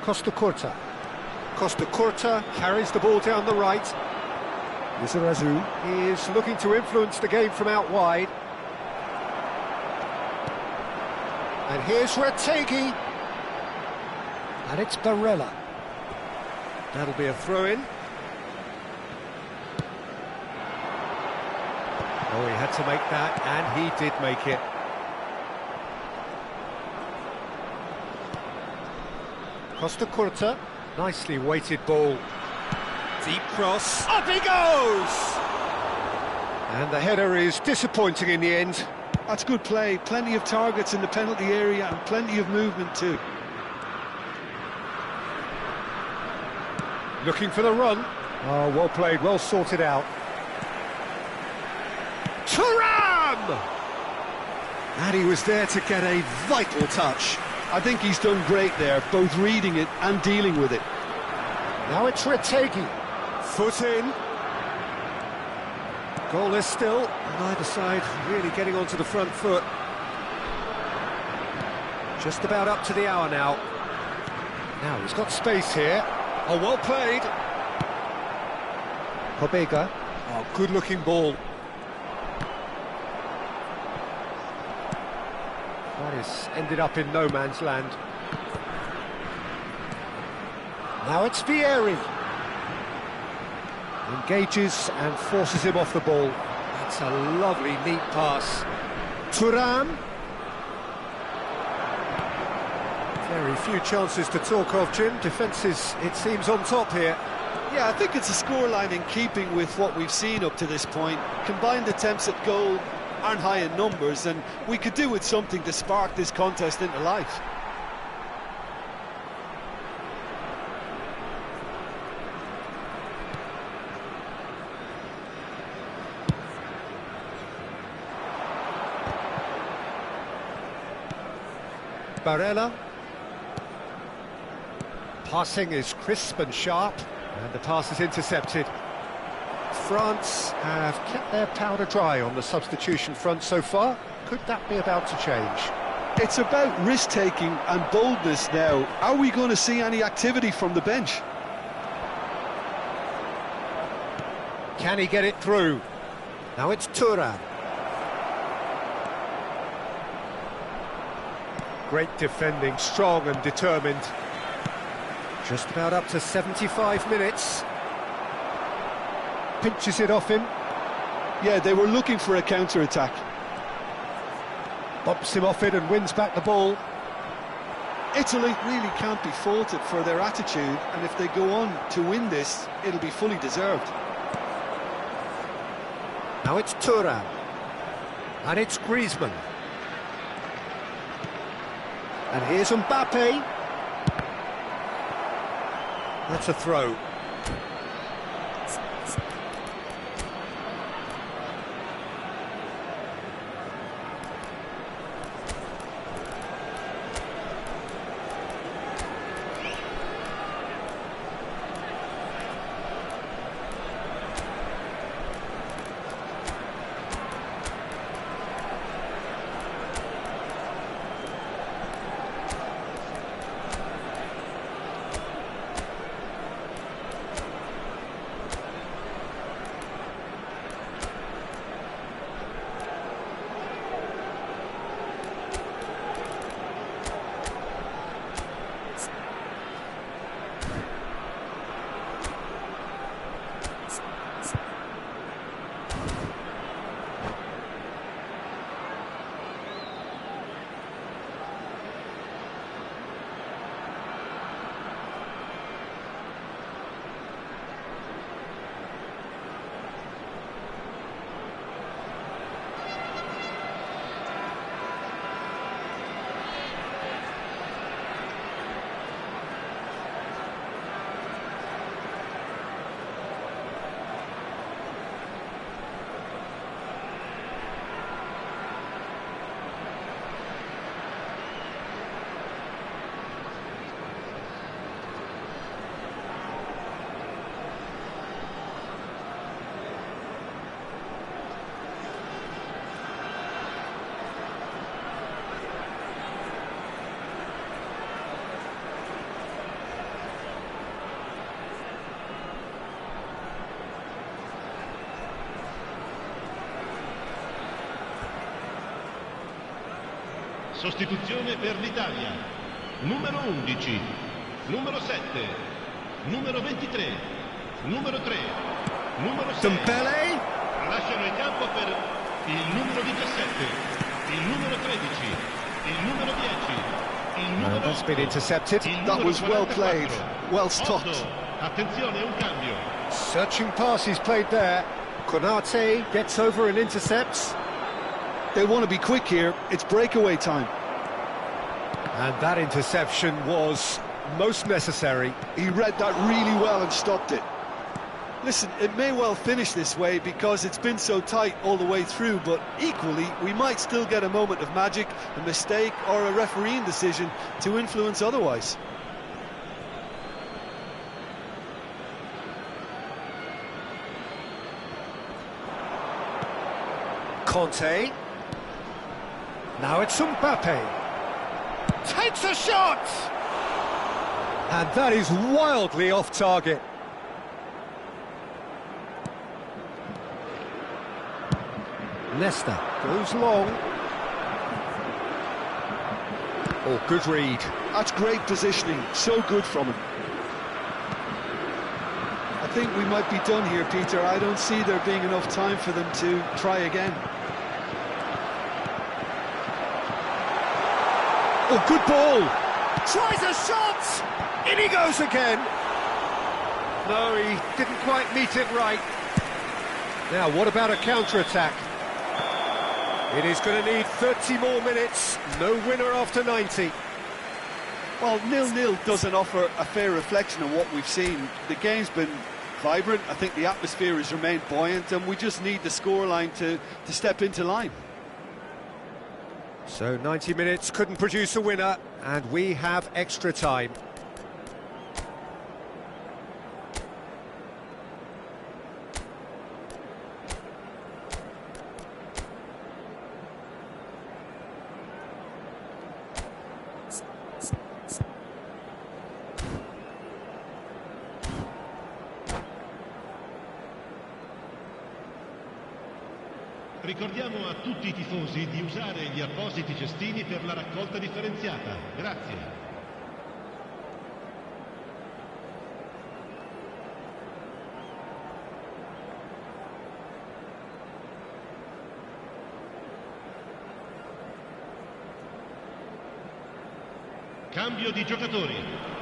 Costa Curta. Costa Curta carries the ball down the right. Lizarazu is looking to influence the game from out wide. And here's Retegui. And it's Barella. That'll be a throw-in. Oh, he had to make that, and he did make it. Costa Curta, nicely weighted ball. Deep cross, up he goes! And the header is disappointing in the end. That's good play, plenty of targets in the penalty area and plenty of movement too. Looking for the run. Oh, well played, well sorted out. Thuram! And he was there to get a vital touch. I think he's done great there, both reading it and dealing with it. Now it's Retegui. Foot in. Goalless still, and either side really getting onto the front foot. Just about up to the hour now. Now he's got space here. Oh, well played. Pobega. Oh, good looking ball. That has ended up in no man's land. Now it's Vieri. Engages and forces him off the ball. That's a lovely, neat pass. Thuram. Very few chances to talk of, Jim. Defences, it seems, on top here. Yeah, I think it's a scoreline in keeping with what we've seen up to this point. Combined attempts at goal aren't high in numbers, and we could do with something to spark this contest into life. Barella. Passing is crisp and sharp, and the pass is intercepted. France have kept their powder dry on the substitution front so far. Could that be about to change? It's about risk-taking and boldness now. Are we going to see any activity from the bench? Can he get it through? Now it's Thuram. Great defending, strong and determined. Just about up to 75 minutes. Pinches it off him. Yeah, they were looking for a counter-attack. Bumps him off it and wins back the ball. Italy really can't be faulted for their attitude, and if they go on to win this, it'll be fully deserved. Now it's Thuram. And it's Griezmann. And here's Mbappe. That's a throw. Sostituzione per l'Italia. Numero 11, numero 7, numero 23, numero 3, numero 6. Dembele. Lasciano il campo per il numero 17, il numero 13, il numero 10, il numero That's been 8, intercepted. il That numero was well 44. played, well stopped. 8. Attenzione, un cambio. Searching passes played there. Konate gets over and intercepts. They want to be quick here. It's breakaway time. And that interception was most necessary. He read that really well and stopped it. Listen, it may well finish this way because it's been so tight all the way through, but equally, we might still get a moment of magic, a mistake, or a refereeing decision to influence otherwise. Conte. Now it's Mbappe. Takes a shot! And that is wildly off target. Leicester goes long. Oh, good read. That's great positioning, so good from him. I think we might be done here, Peter. I don't see there being enough time for them to try again. Oh, good ball! Tries a shot! In he goes again! No, he didn't quite meet it right. Now, what about a counter-attack? It is going to need 30 more minutes. No winner after 90. Well, 0-0 doesn't offer a fair reflection of what we've seen. The game's been vibrant. I think the atmosphere has remained buoyant, and we just need the scoreline to step into line. So 90 minutes couldn't produce a winner, and we have extra time. Ricordiamo a tutti i tifosi di usare gli appositi cestini per la raccolta differenziata. Grazie. Cambio di giocatori.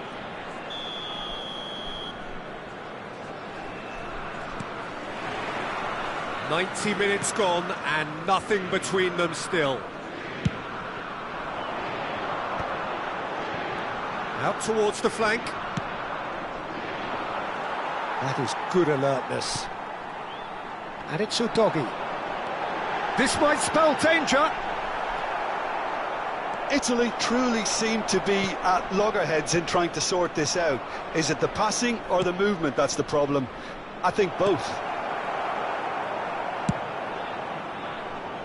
90 minutes gone and nothing between them still. Out towards the flank. That is good alertness. And it's Udogi. This might spell danger. Italy truly seem to be at loggerheads in trying to sort this out. Is it the passing or the movement that's the problem? I think both.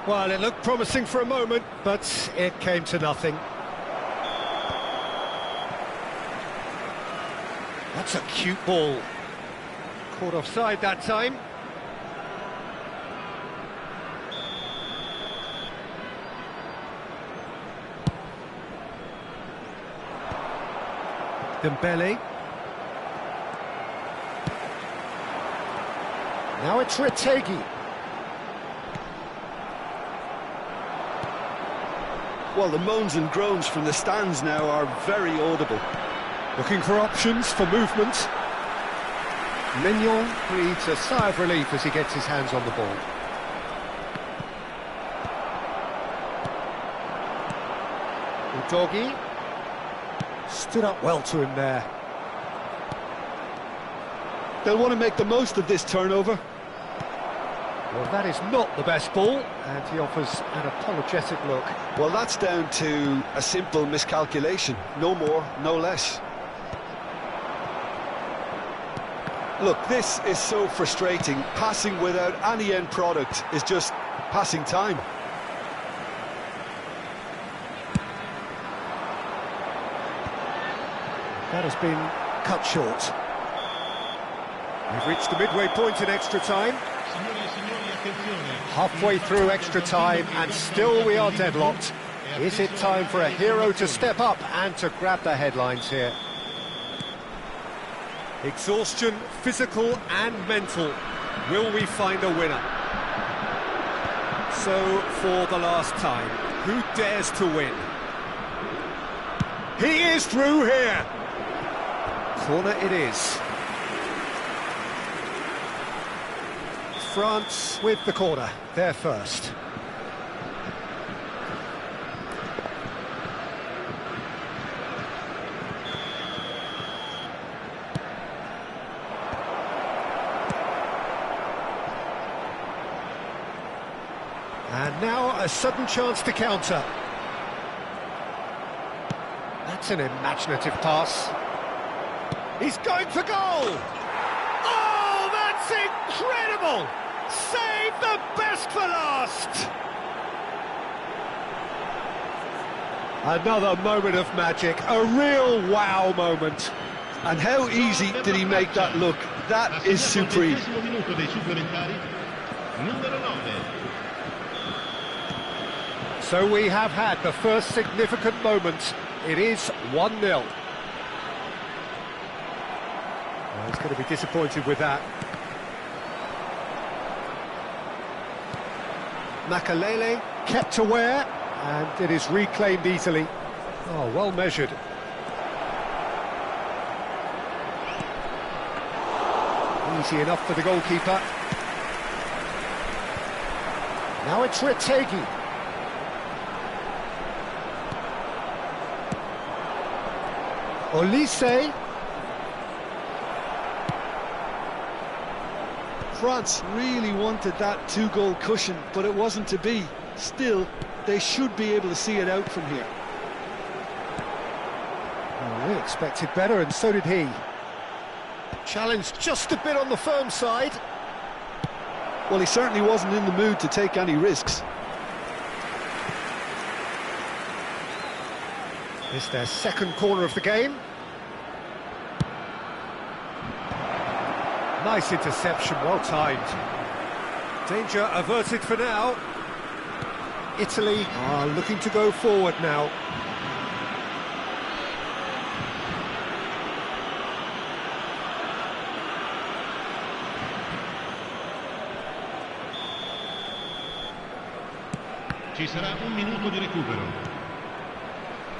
Well, it looked promising for a moment, but it came to nothing. That's a cute ball. Caught offside that time. Dembele. Now it's Retegui. Well, the moans and groans from the stands now are very audible. Looking for options for movement. Mignon breathes a sigh of relief as he gets his hands on the ball. Udogi stood up well to him there. They'll want to make the most of this turnover. Well, that is not the best ball, and he offers an apologetic look. Well, that's down to a simple miscalculation. No more, no less. Look, this is so frustrating. Passing without any end product is just passing time. That has been cut short. We've reached the midway point in extra time. Halfway through extra time, and still we are deadlocked. Is it time for a hero to step up and to grab the headlines here? Exhaustion, physical and mental. Will we find a winner? So, for the last time, who dares to win? He is through here! Corner it is. France with the corner, they're first. And now a sudden chance to counter. That's an imaginative pass. He's going for goal! Oh, that's incredible! Save the best for last! Another moment of magic, a real wow moment. And how easy did he make that look? That is supreme. So we have had the first significant moment. It is 1-0. Well, he's going to be disappointed with that. Makalele kept aware, and it is reclaimed easily. Oh, well measured. Easy enough for the goalkeeper. Now it's Retegi. Olise. France really wanted that two-goal cushion, but it wasn't to be. Still, they should be able to see it out from here. Well, we expected better, and so did he. Challenged just a bit on the firm side. Well, he certainly wasn't in the mood to take any risks. It's their second corner of the game. Nice interception, well timed. Danger averted for now. Italy are looking to go forward now. Ci sarà un minuto di recupero.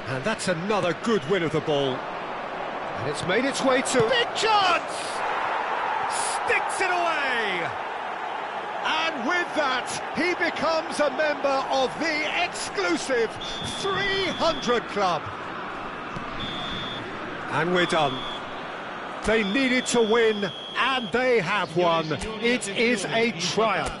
And that's another good win of the ball. And it's made its way to... Big chance! Sticks it away! And with that, he becomes a member of the exclusive 300 Club. And we're done. They needed to win, and they have won. It is a triumph.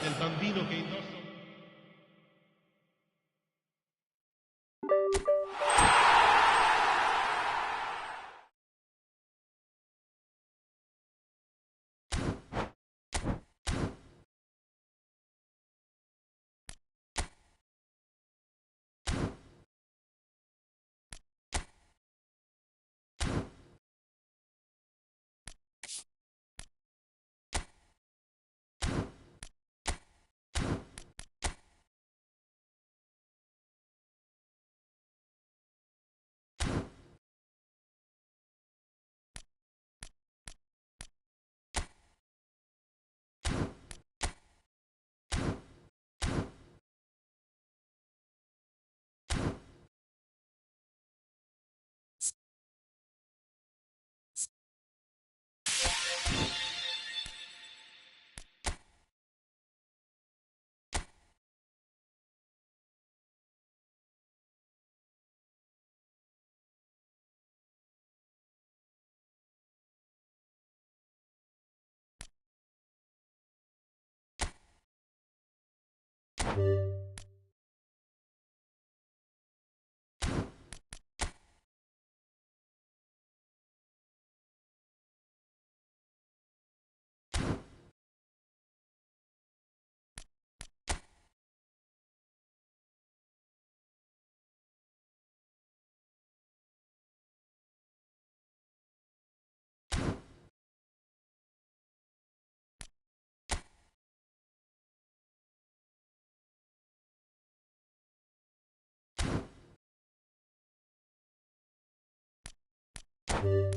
you.